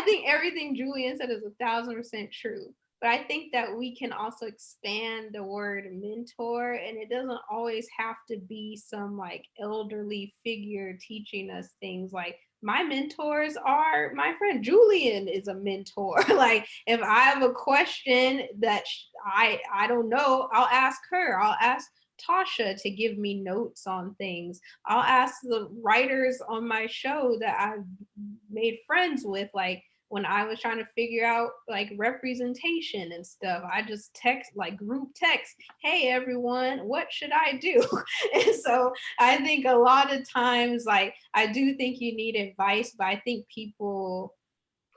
think everything Julian said is 1,000% true. But I think that we can also expand the word mentor, and it doesn't always have to be some like elderly figure teaching us things. Like my mentors are, my friend Julian is a mentor. Like if I have a question that I don't know, I'll ask her. I'll ask Tasha to give me notes on things. I'll ask the writers on my show that I've made friends with, like when I was trying to figure out like representation and stuff, I just text, like group text, hey everyone, what should I do? And so I think a lot of times, like I do think you need advice, but I think people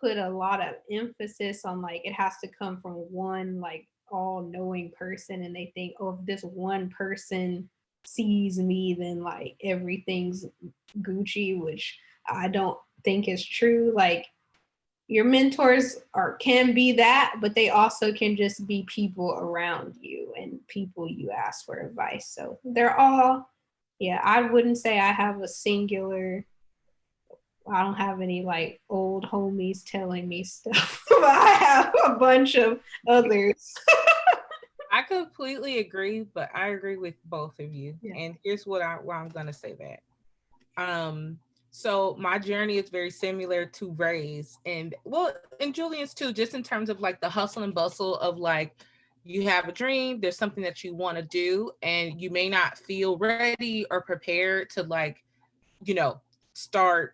put a lot of emphasis on like it has to come from one like all-knowing person, and they think, oh, if this one person sees me, then like everything's Gucci, which I don't think is true. Like your mentors can be that, but they also can just be people around you and people you ask for advice. So they're all, yeah, I wouldn't say I have a singular, I don't have any like old homies telling me stuff. But I have a bunch of others. I completely agree, but I agree with both of you. Yeah. And here's why I'm gonna say that. So my journey is very similar to Ray's, and well, and Julian's too, just in terms of like the hustle and bustle of like you have a dream, there's something that you want to do, and you may not feel ready or prepared to like, start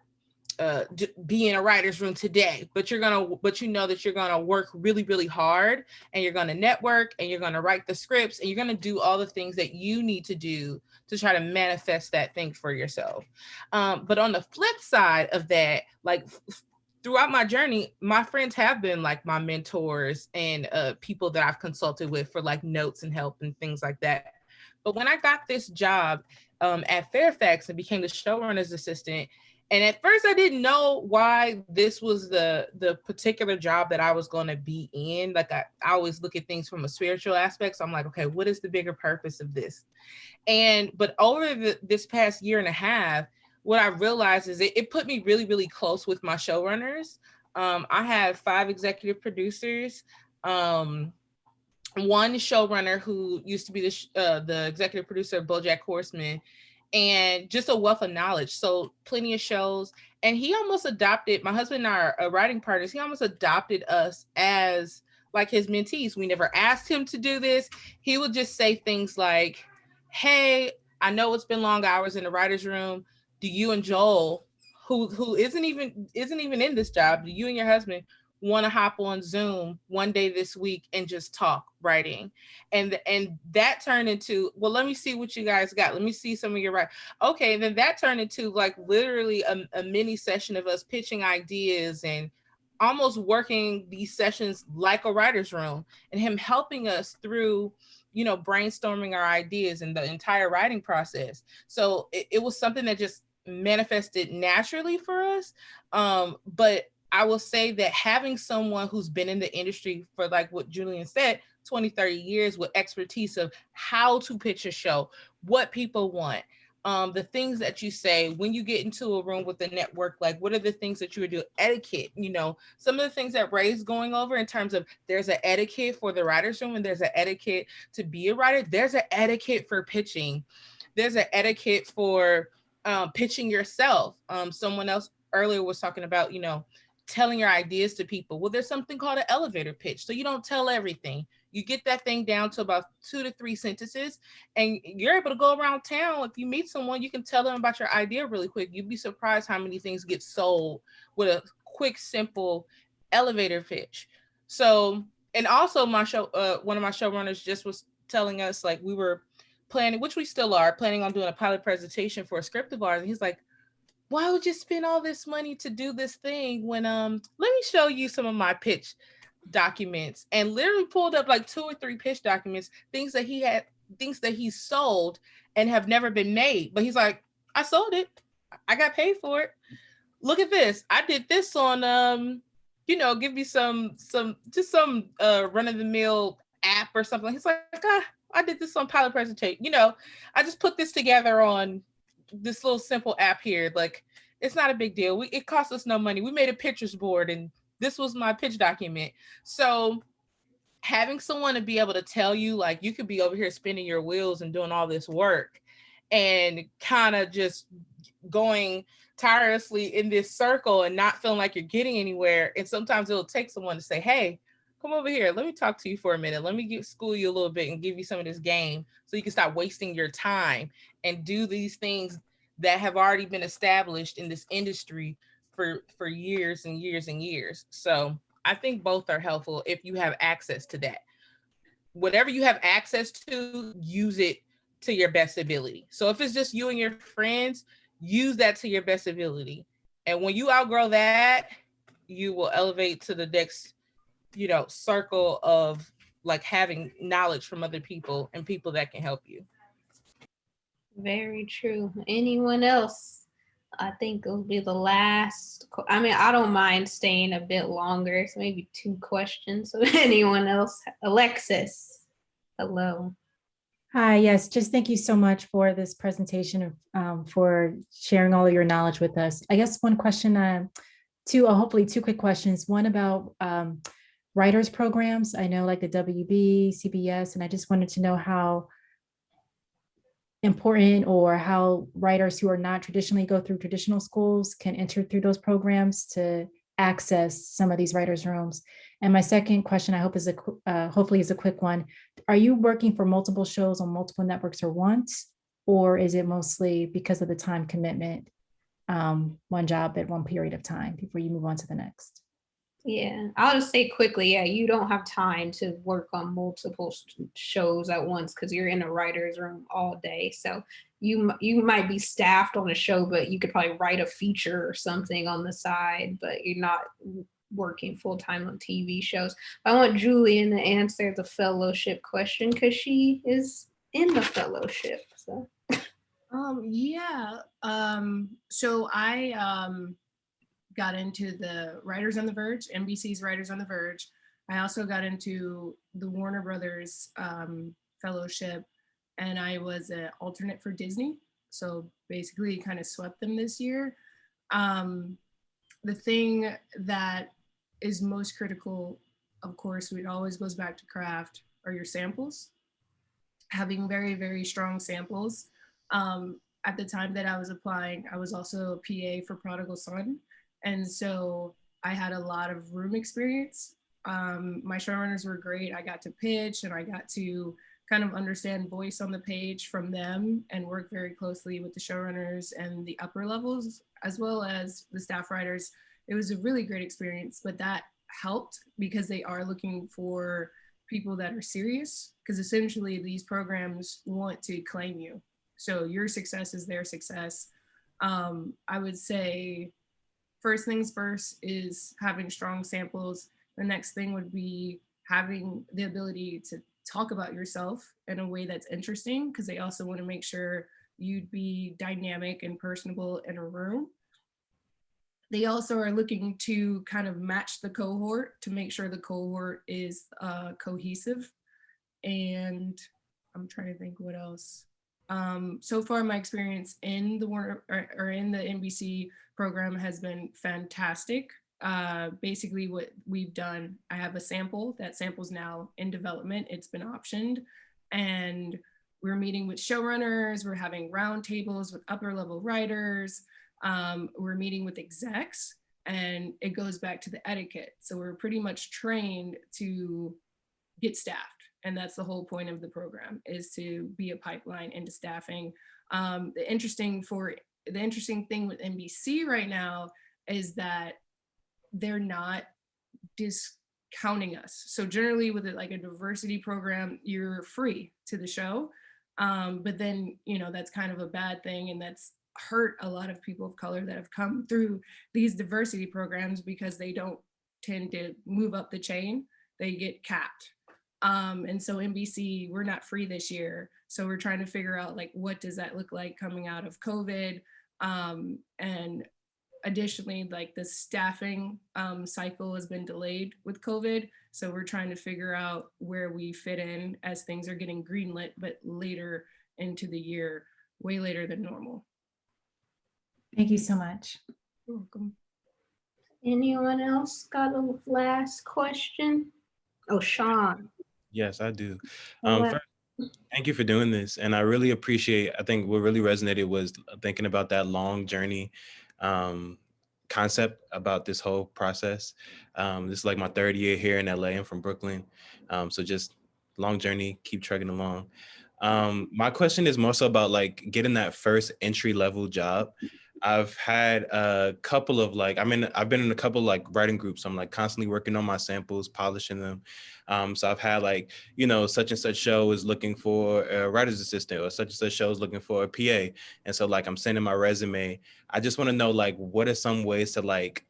be in a writer's room today, but you know that you're gonna work really really hard, and you're gonna network, and you're gonna write the scripts, and you're gonna do all the things that you need to do to try to manifest that thing for yourself. But on the flip side of that, like throughout my journey, my friends have been like my mentors and people that I've consulted with for like notes and help and things like that. But when I got this job at Fairfax and became the showrunner's assistant, and at first I didn't know why this was the particular job that I was going to be in. Like I always look at things from a spiritual aspect. So I'm like, okay, what is the bigger purpose of this? But over this past year and a half, what I realized is it put me really, really close with my showrunners. I have 5 executive producers. One showrunner who used to be the executive producer of BoJack Horseman, and just a wealth of knowledge. So plenty of shows. And he almost adopted, my husband and I are writing partners. He almost adopted us as like his mentees. We never asked him to do this. He would just say things like, hey, I know it's been long hours in the writer's room. Do you and Joel, who isn't even in this job, do you and your husband want to hop on Zoom one day this week and just talk writing? And that turned into, well, let me see what you guys got. Let me see some of your writing. Okay, and then that turned into like literally a mini session of us pitching ideas and almost working these sessions like a writer's room, and him helping us through brainstorming our ideas and the entire writing process. So it was something that just manifested naturally for us. But I will say that having someone who's been in the industry for, like what Julian said, 20, 30 years, with expertise of how to pitch a show, what people want, the things that you say when you get into a room with the network, like what are the things that you would do, etiquette, some of the things that Ray's going over in terms of there's an etiquette for the writer's room, and there's an etiquette to be a writer. There's an etiquette for pitching. There's an etiquette for pitching yourself. Someone else earlier was talking about, telling your ideas to people. Well, there's something called an elevator pitch. So you don't tell everything. You get that thing down to about 2 to 3 sentences, and you're able to go around town. If you meet someone, you can tell them about your idea really quick. You'd be surprised how many things get sold with a quick, simple elevator pitch. So, and also my show, one of my showrunners just was telling us, like, we were planning, which we still are, planning on doing a pilot presentation for a script of ours. And he's like, why would you spend all this money to do this thing when let me show you some of my pitch documents, and literally pulled up like 2 or 3 pitch documents, things that he sold and have never been made. But he's like, I sold it. I got paid for it. Look at this. I did this on give me some run of the mill app or something. He's like, I did this on pilot presentation. I just put this together on this little simple app here. Like, it's not a big deal. It cost us no money. We made a pictures board, and this was my pitch document. So having someone to be able to tell you, like, you could be over here spinning your wheels and doing all this work and kind of just going tirelessly in this circle and not feeling like you're getting anywhere. And sometimes it'll take someone to say, hey, come over here. Let me talk to you for a minute. Let me school you a little bit and give you some of this game so you can stop wasting your time and do these things that have already been established in this industry for years and years and years. So I think both are helpful if you have access to that. Whatever you have access to, use it to your best ability. So if it's just you and your friends, use that to your best ability. And when you outgrow that, you will elevate to the next, circle of like having knowledge from other people and people that can help you. Very true. Anyone else? I think it'll be the last. I mean, I don't mind staying a bit longer. So maybe 2 questions. So anyone else? Alexis, hello. Hi, yes, just thank you so much for this presentation, for sharing all of your knowledge with us. I guess one question, hopefully 2 quick questions. One about writers programs. I know like the WB, CBS, and I just wanted to know how important or how writers who are not traditionally go through traditional schools can enter through those programs to access some of these writers' rooms. And my second question, I hope is hopefully is a quick one. Are you working for multiple shows on multiple networks at once, or is it mostly because of the time commitment, one job at one period of time before you move on to the next? Yeah, I'll just say quickly, yeah, you don't have time to work on multiple shows at once because you're in a writer's room all day. So you might be staffed on a show, but you could probably write a feature or something on the side, but you're not working full time on TV shows. I want Julian to answer the fellowship question because she is in the fellowship. So Yeah. So I got into the Writers on the Verge, NBC's Writers on the Verge. I also got into the Warner Brothers Fellowship, and I was an alternate for Disney. So basically kind of swept them this year. The thing that is most critical, of course, it always goes back to craft, are your samples. Having very, very strong samples. At the time that I was applying, I was also a PA for Prodigal Son. And so I had a lot of room experience. My showrunners were great. I got to pitch and I got to kind of understand voice on the page from them and work very closely with the showrunners and the upper levels, as well as the staff writers. It was a really great experience, but that helped because they are looking for people that are serious, because essentially these programs want to claim you. So your success is their success. I would say first things first is having strong samples. The next thing would be having the ability to talk about yourself in a way that's interesting, because they also want to make sure you'd be dynamic and personable in a room. They also are looking to kind of match the cohort to make sure the cohort is cohesive. And I'm trying to think what else. So far, my experience in the Warner or in the NBC program has been fantastic. Basically, what we've done, I have a sample. That sample's now in development. It's been optioned, and we're meeting with showrunners. We're having roundtables with upper level writers. We're meeting with execs, and it goes back to the etiquette. So we're pretty much trained to get staffed. And that's the whole point of the program, is to be a pipeline into staffing. The interesting thing with NBC right now is that they're not discounting us. So generally with like a diversity program, you're free to the show. But then, that's kind of a bad thing. And that's hurt a lot of people of color that have come through these diversity programs because they don't tend to move up the chain. They get capped. And so NBC, we're not free this year. So we're trying to figure out like, what does that look like coming out of COVID? And additionally, like the staffing cycle has been delayed with COVID. So we're trying to figure out where we fit in as things are getting greenlit, but later into the year, way later than normal. Thank you so much. You're welcome. anyone else got a last question? Oh, Sean. Yes, I do. Hello. First, thank you for doing this. And I really appreciate, I think what really resonated was thinking about that long journey concept about this whole process. This is like my 3rd year here in LA. I'm from Brooklyn. So just long journey, keep trucking along. My question is more so about like getting that first entry level job. I've had a couple of like, I've been in a couple like writing groups. So I'm like constantly working on my samples, polishing them. So I've had like, such and such show is looking for a writer's assistant, or such and such show is looking for a PA. And so like, I'm sending my resume. I just want to know like, what are some ways to like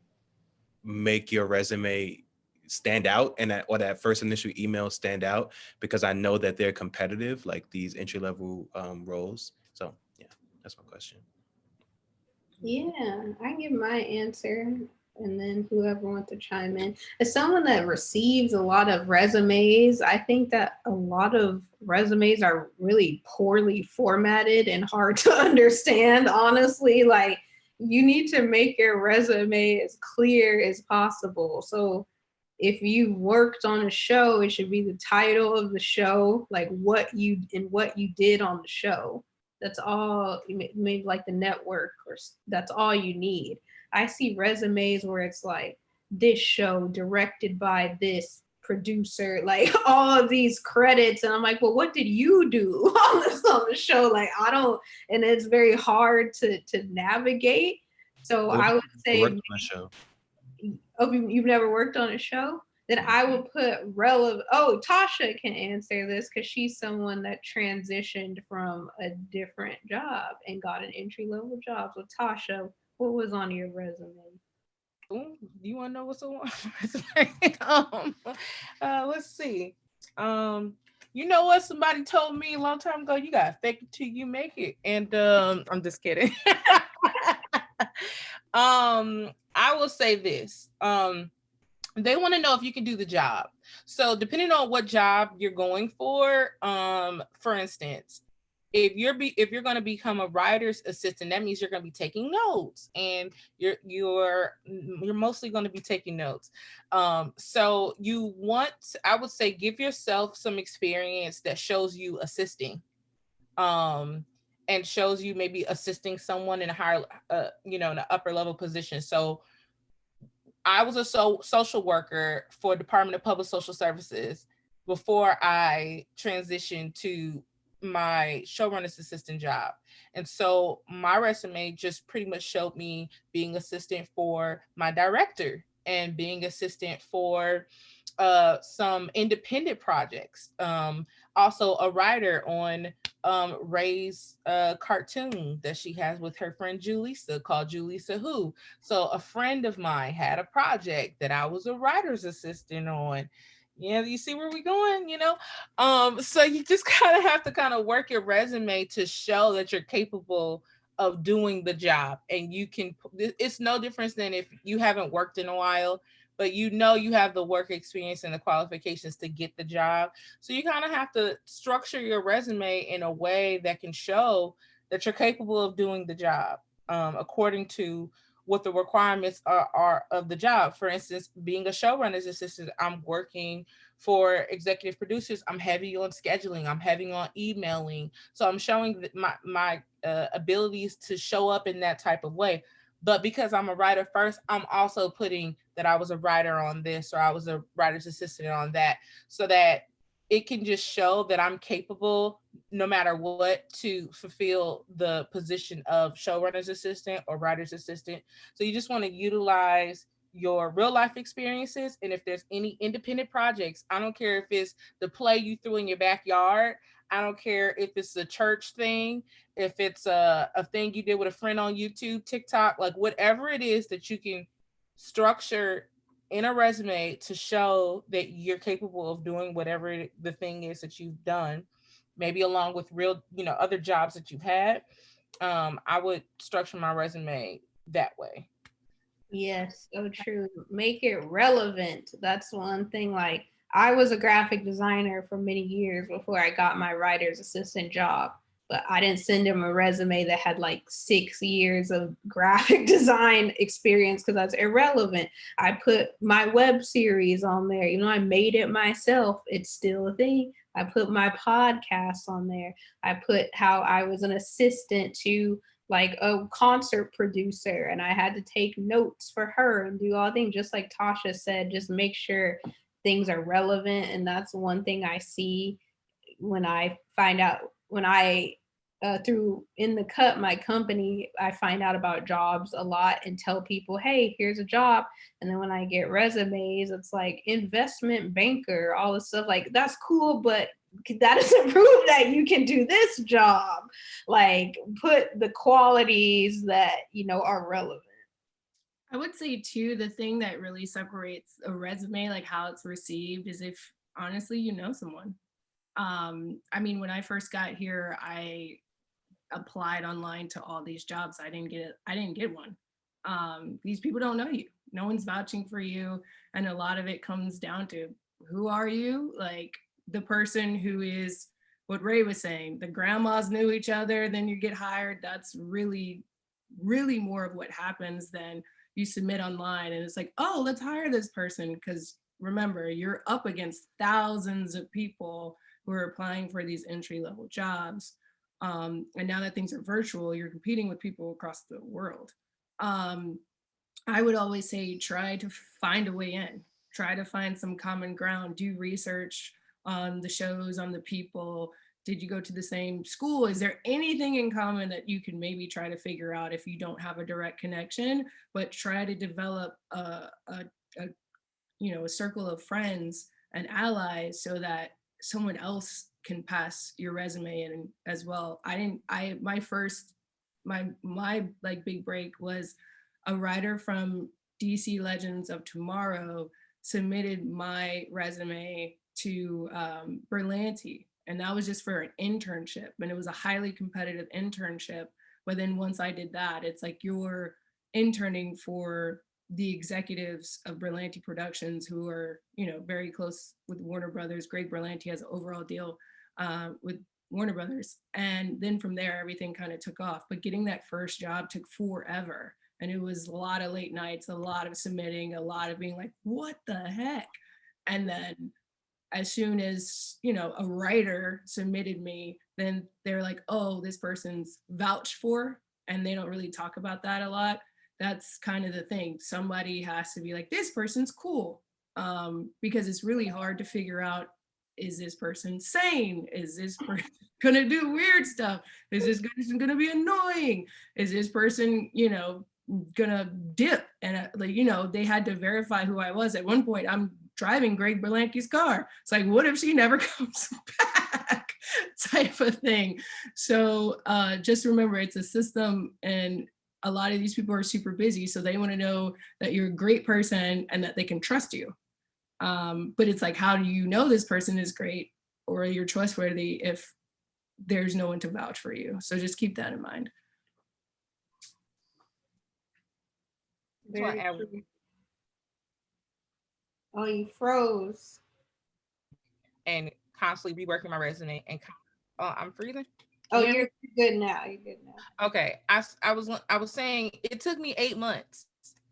make your resume stand out and that first initial email stand out, because I know that they're competitive, like these entry level roles. So yeah, that's my question. Yeah, I give my answer and then whoever wants to chime in. As someone that receives a lot of resumes, I think that a lot of resumes are really poorly formatted and hard to understand, honestly. Like, you need to make your resume as clear as possible. So, if you worked on a show, it should be the title of the show, like what you did on the show. That's all. Maybe like the network, or that's all you need. I see resumes where it's like this show directed by this producer, like all of these credits, and I'm like, well, what did you do on the show? Like, I don't, and it's very hard to navigate. So What I would say, worked on the show? oh, you've never worked on a show? Then I will put relevant. Oh, Tasha can answer this because she's someone that transitioned from a different job and got an entry level job. So Tasha, what was on your resume? Ooh, do you want to know what's on my resume? Let's see. Um, you know what? Somebody told me a long time ago, you gotta fake it till you make it. And I'm just kidding. I will say this. They want to know if you can do the job. So depending on what job you're going for instance, if you're going to become a writer's assistant, that means you're going to be taking notes, and you're mostly going to be taking notes. So I would say, give yourself some experience that shows you assisting, and shows you maybe assisting someone in a higher, in an upper level position. So I was a social worker for Department of Public Social Services before I transitioned to my showrunner's assistant job. And so my resume just pretty much showed me being assistant for my director and being assistant for some independent projects. Also a writer on Ray's cartoon that she has with her friend Julissa called Julissa Who. So a friend of mine had a project that I was a writer's assistant on. Yeah, you see where we're going, So you just kind of have to kind of work your resume to show that you're capable of doing the job. And it's no difference than if you haven't worked in a while, but you have the work experience and the qualifications to get the job. So you kind of have to structure your resume in a way that can show that you're capable of doing the job, according to what the requirements are of the job. For instance, being a showrunner's assistant, I'm working for executive producers. I'm heavy on scheduling. I'm heavy on emailing. So I'm showing my abilities to show up in that type of way. But because I'm a writer first, I'm also putting that I was a writer on this, or I was a writer's assistant on that, so that it can just show that I'm capable, no matter what, to fulfill the position of showrunner's assistant or writer's assistant. So you just want to utilize your real life experiences. And if there's any independent projects, I don't care if it's the play you threw in your backyard. I don't care if it's a church thing, if it's a thing you did with a friend on YouTube, TikTok, like whatever it is that you can structure in a resume to show that you're capable of doing whatever the thing is that you've done, maybe along with real, other jobs that you've had. I would structure my resume that way. Yes, so true. Make it relevant. That's one thing. Like, I was a graphic designer for many years before I got my writer's assistant job, but I didn't send him a resume that had like 6 years of graphic design experience because that's irrelevant. I put my web series on there. I made it myself. It's still a thing. I put my podcast on there. I put how I was an assistant to like a concert producer, and I had to take notes for her and do all things. Just like Tasha said, just make sure things are relevant. And that's one thing I see when I find out, when I through In the Cut, my company, I find out about jobs a lot and tell people, hey, here's a job. And then when I get resumes, it's like investment banker, all this stuff. Like, that's cool, but that doesn't prove that you can do this job. Like, put the qualities that are relevant. I would say too, the thing that really separates a resume, like how it's received, is if honestly you know someone. I mean, when I first got here, I applied online to all these jobs. I didn't get it. I didn't get one. These people don't know you. No one's vouching for you, and a lot of it comes down to who are you? Like the person who is what Ray was saying. The grandmas knew each other. Then you get hired. That's really, really more of what happens than you submit online and it's like, oh, let's hire this person. Because remember, you're up against thousands of people who are applying for these entry level jobs. And now that things are virtual, you're competing with people across the world. Um, I would always say try to find a way in, try to find some common ground, do research on the shows, on the people. Did you go to the same school? Is there anything in common that you can maybe try to figure out if you don't have a direct connection, but try to develop a a circle of friends and allies so that someone else can pass your resume in as well. I didn't I my first my like big break was a writer from DC Legends of Tomorrow submitted my resume to Berlanti, and that was just for an internship, and it was a highly competitive internship. But then once I did that, it's like you're interning for the executives of Berlanti Productions, who are, very close with Warner Brothers. Greg Berlanti has an overall deal with Warner Brothers. And then from there, everything kind of took off. But getting that first job took forever. And it was a lot of late nights, a lot of submitting, a lot of being like, what the heck? And then as soon as, a writer submitted me, then they're like, oh, this person's vouched for. And they don't really talk about that a lot. That's kind of the thing. Somebody has to be like, this person's cool. Because it's really hard to figure out, is this person sane? Is this person gonna do weird stuff? Is this person gonna be annoying? Is this person, gonna dip? And they had to verify who I was. At one point, I'm driving Greg Berlanti's car. It's like, what if she never comes back? Type of thing. So just remember, it's a system, and a lot of these people are super busy, so they want to know that you're a great person and that they can trust you. But it's like, how do you know this person is great or you're trustworthy if there's no one to vouch for you? So just keep that in mind. Very true. Oh, you froze. And constantly reworking my resume and I'm freezing. Oh, you're good now. You're good now. Okay. I was saying it took me 8 months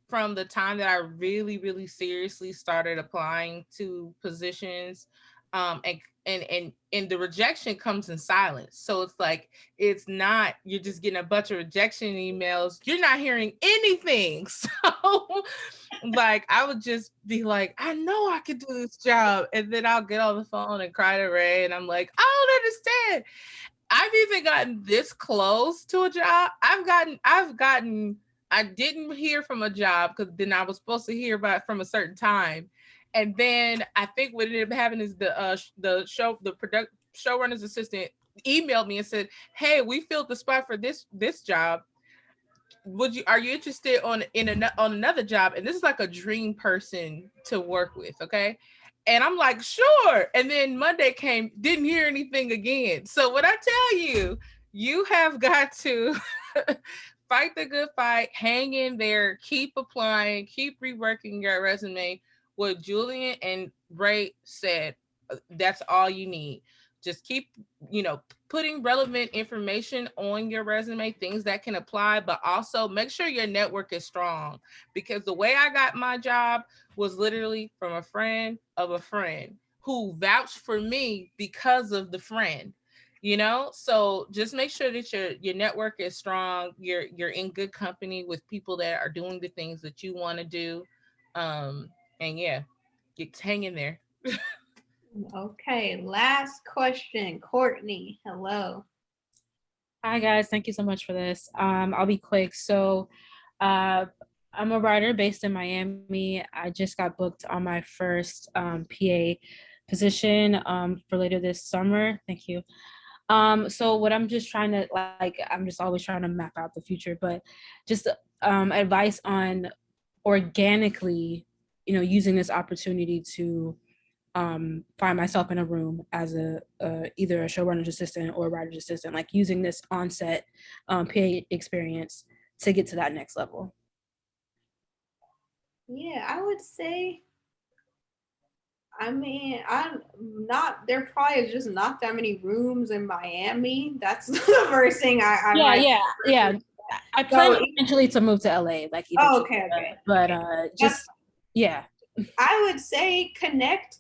from the time that I really, really seriously started applying to positions. And the rejection comes in silence. So it's like, it's not, you're just getting a bunch of rejection emails. You're not hearing anything. So like, I would just be like, I know I could do this job. And then I'll get on the phone and cry to Ray. And I'm like, I don't understand. I've even gotten this close to a job. I didn't hear from a job because then I was supposed to hear about from a certain time. And then I think what ended up happening is the showrunner's assistant emailed me and said, "Hey, we filled the spot for this job. Are you interested on another job?" And this is like a dream person to work with, okay? And I'm like, sure. And then Monday came, didn't hear anything again. So what I tell you, you have got to fight the good fight, hang in there, keep applying, keep reworking your resume. What Julian and Ray said, that's all you need. Just keep, putting relevant information on your resume, things that can apply, but also make sure your network is strong. Because the way I got my job was literally from a friend of a friend who vouched for me because of the friend. So just make sure that your network is strong. You're in good company with people that are doing the things that you want to do. And yeah, just hang in there. Okay, last question. Courtney, hello. Hi guys, thank you so much for this. I'll be quick. So I'm a writer based in Miami. I just got booked on my first PA position for later this summer. Thank you. So what I'm just trying to I'm just always trying to map out the future, but just advice on organically, using this opportunity to find myself in a room as a either a showrunner's assistant or a writer's assistant, like using this on-set PA experience to get to that next level. Yeah, I would say, I mean, I'm not, there probably is just not that many rooms in Miami. That's the first thing yeah. I plan eventually to move to LA, like either. Oh, okay. But just, yeah. I would say connect,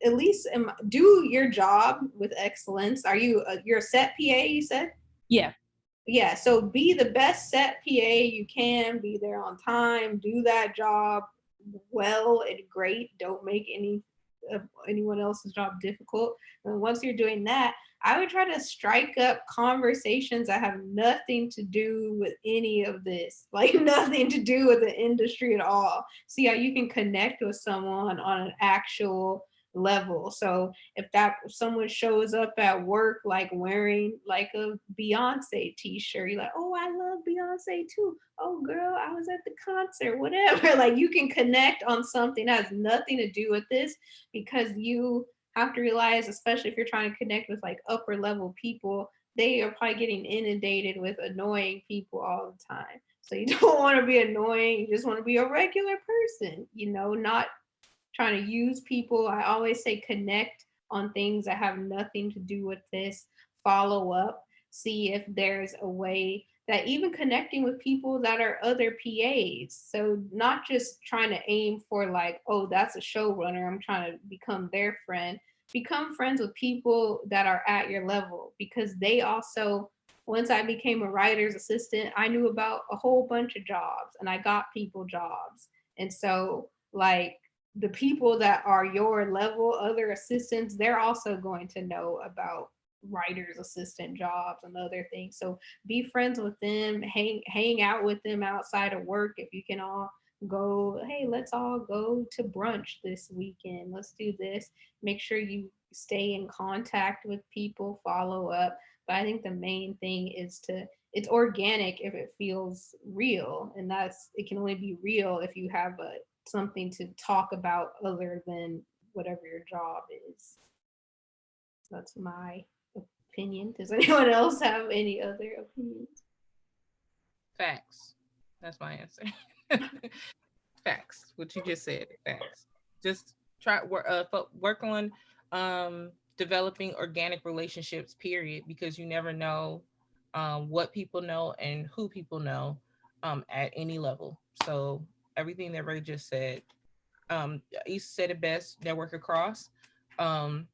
at least do your job with excellence. Are you're a set PA, you said? Yeah. Yeah, so be the best set PA you can, be there on time, do that job well and great. Don't make anyone else's job difficult. And once you're doing that, I would try to strike up conversations that have nothing to do with any of this, like nothing to do with the industry at all. See how you can connect with someone on an actual level. So if someone shows up at work like wearing like a Beyonce t-shirt, you're like, oh, I love Beyonce too. Oh girl, I was at the concert, whatever. Like you can connect on something that has nothing to do with this, because you have to realize, especially if you're trying to connect with like upper level people, they are probably getting inundated with annoying people all the time. So you don't want to be annoying. You just want to be a regular person, not trying to use people. I always say connect on things that have nothing to do with this. Follow up, see if there's a way that even connecting with people that are other PAs. So not just trying to aim for like, oh, that's a showrunner, I'm trying to become their friend. Become friends with people that are at your level, because they also, once I became a writer's assistant, I knew about a whole bunch of jobs and I got people jobs. And so like the people that are your level, other assistants, they're also going to know about writer's assistant jobs and other things. So be friends with them, hang out with them outside of work. If you can all go, hey, let's all go to brunch this weekend. Let's do this. Make sure you stay in contact with people, follow up. But I think the main thing is it's organic if it feels real. And it can only be real if you have something to talk about other than whatever your job is. That's my opinion. Does anyone else have any other opinions? Facts. That's my answer. Facts. What you just said. Facts. Just try work on developing organic relationships. Period. Because you never know what people know and who people know at any level. So everything that Ray just said. East said it best. Network across. Um,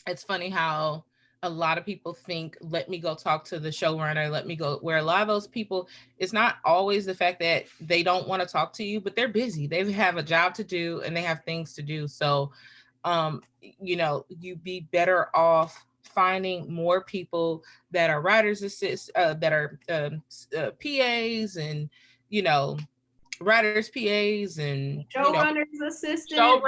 it's funny how a lot of people think, let me go talk to the showrunner, let me go, where a lot of those people, it's not always the fact that they don't want to talk to you, but they're busy, they have a job to do and they have things to do. So you'd be better off finding more people that are writers assist that are PAs and writers PAs and showrunners assistant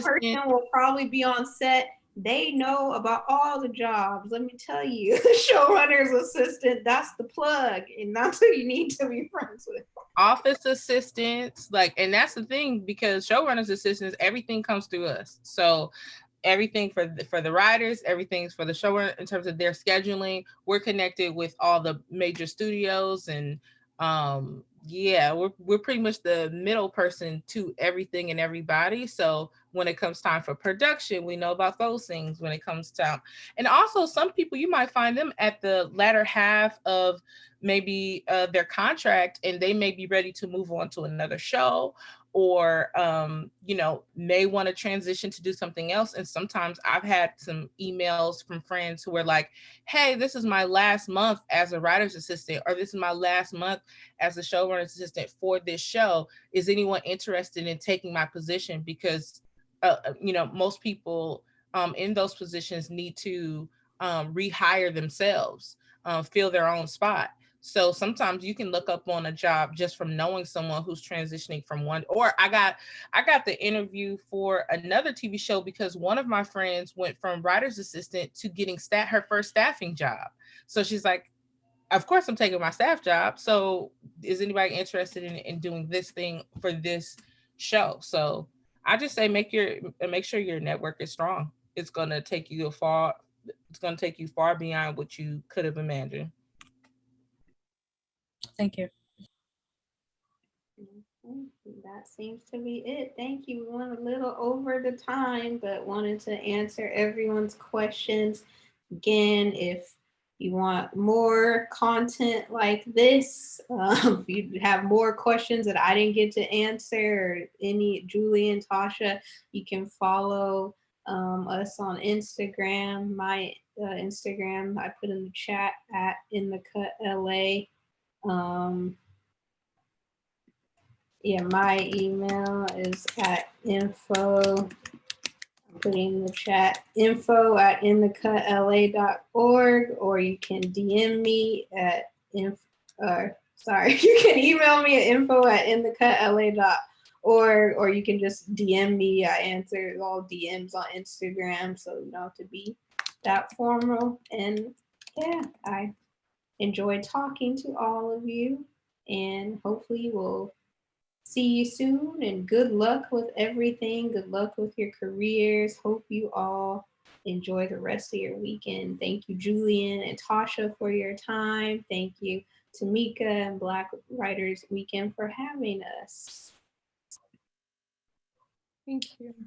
person will probably be on set. They know about all the jobs. Let me tell you, showrunner's assistant, that's the plug, and that's who you need to be friends with. Office assistants, and that's the thing, because showrunners assistants, everything comes through us. So everything for the writers, everything's for the showrunner in terms of their scheduling. We're connected with all the major studios, and we're pretty much the middle person to everything and everybody. So when it comes time for production, we know about those things when it comes to, and also some people, you might find them at the latter half of maybe their contract, and they may be ready to move on to another show, or may want to transition to do something else. And sometimes I've had some emails from friends who were like, hey, this is my last month as a writer's assistant, or this is my last month as a showrunner's assistant for this show. Is anyone interested in taking my position? Because most people in those positions need to rehire themselves, fill their own spot. So sometimes you can look up on a job just from knowing someone who's transitioning from one. Or I got the interview for another TV show because one of my friends went from writer's assistant to getting her first staffing job. So she's like, of course I'm taking my staff job. So is anybody interested in doing this thing for this show? So I just say make sure your network is strong. It's gonna take you far. It's gonna take you far beyond what you could have imagined. Thank you. That seems to be it. Thank you. We went a little over the time, but wanted to answer everyone's questions. Again, if you want more content like this, if you have more questions that I didn't get to answer, or any Julie Tasha, you can follow us on Instagram. My Instagram I put in the chat at in the cut LA. Yeah, my email is at info, I'm putting in the chat, info at inthecutla.org, or you can DM me at sorry, you can email me at info at inthecutla.org, or you can just DM me. I answer all DMs on Instagram, so you don't have to be that formal. And yeah, I enjoy talking to all of you, and hopefully we'll see you soon, and good luck with everything. Good luck with your careers. Hope you all enjoy the rest of your weekend. Thank you, Julian and Tasha, for your time. Thank you, Tamika and Black Writers Weekend, for having us. Thank you.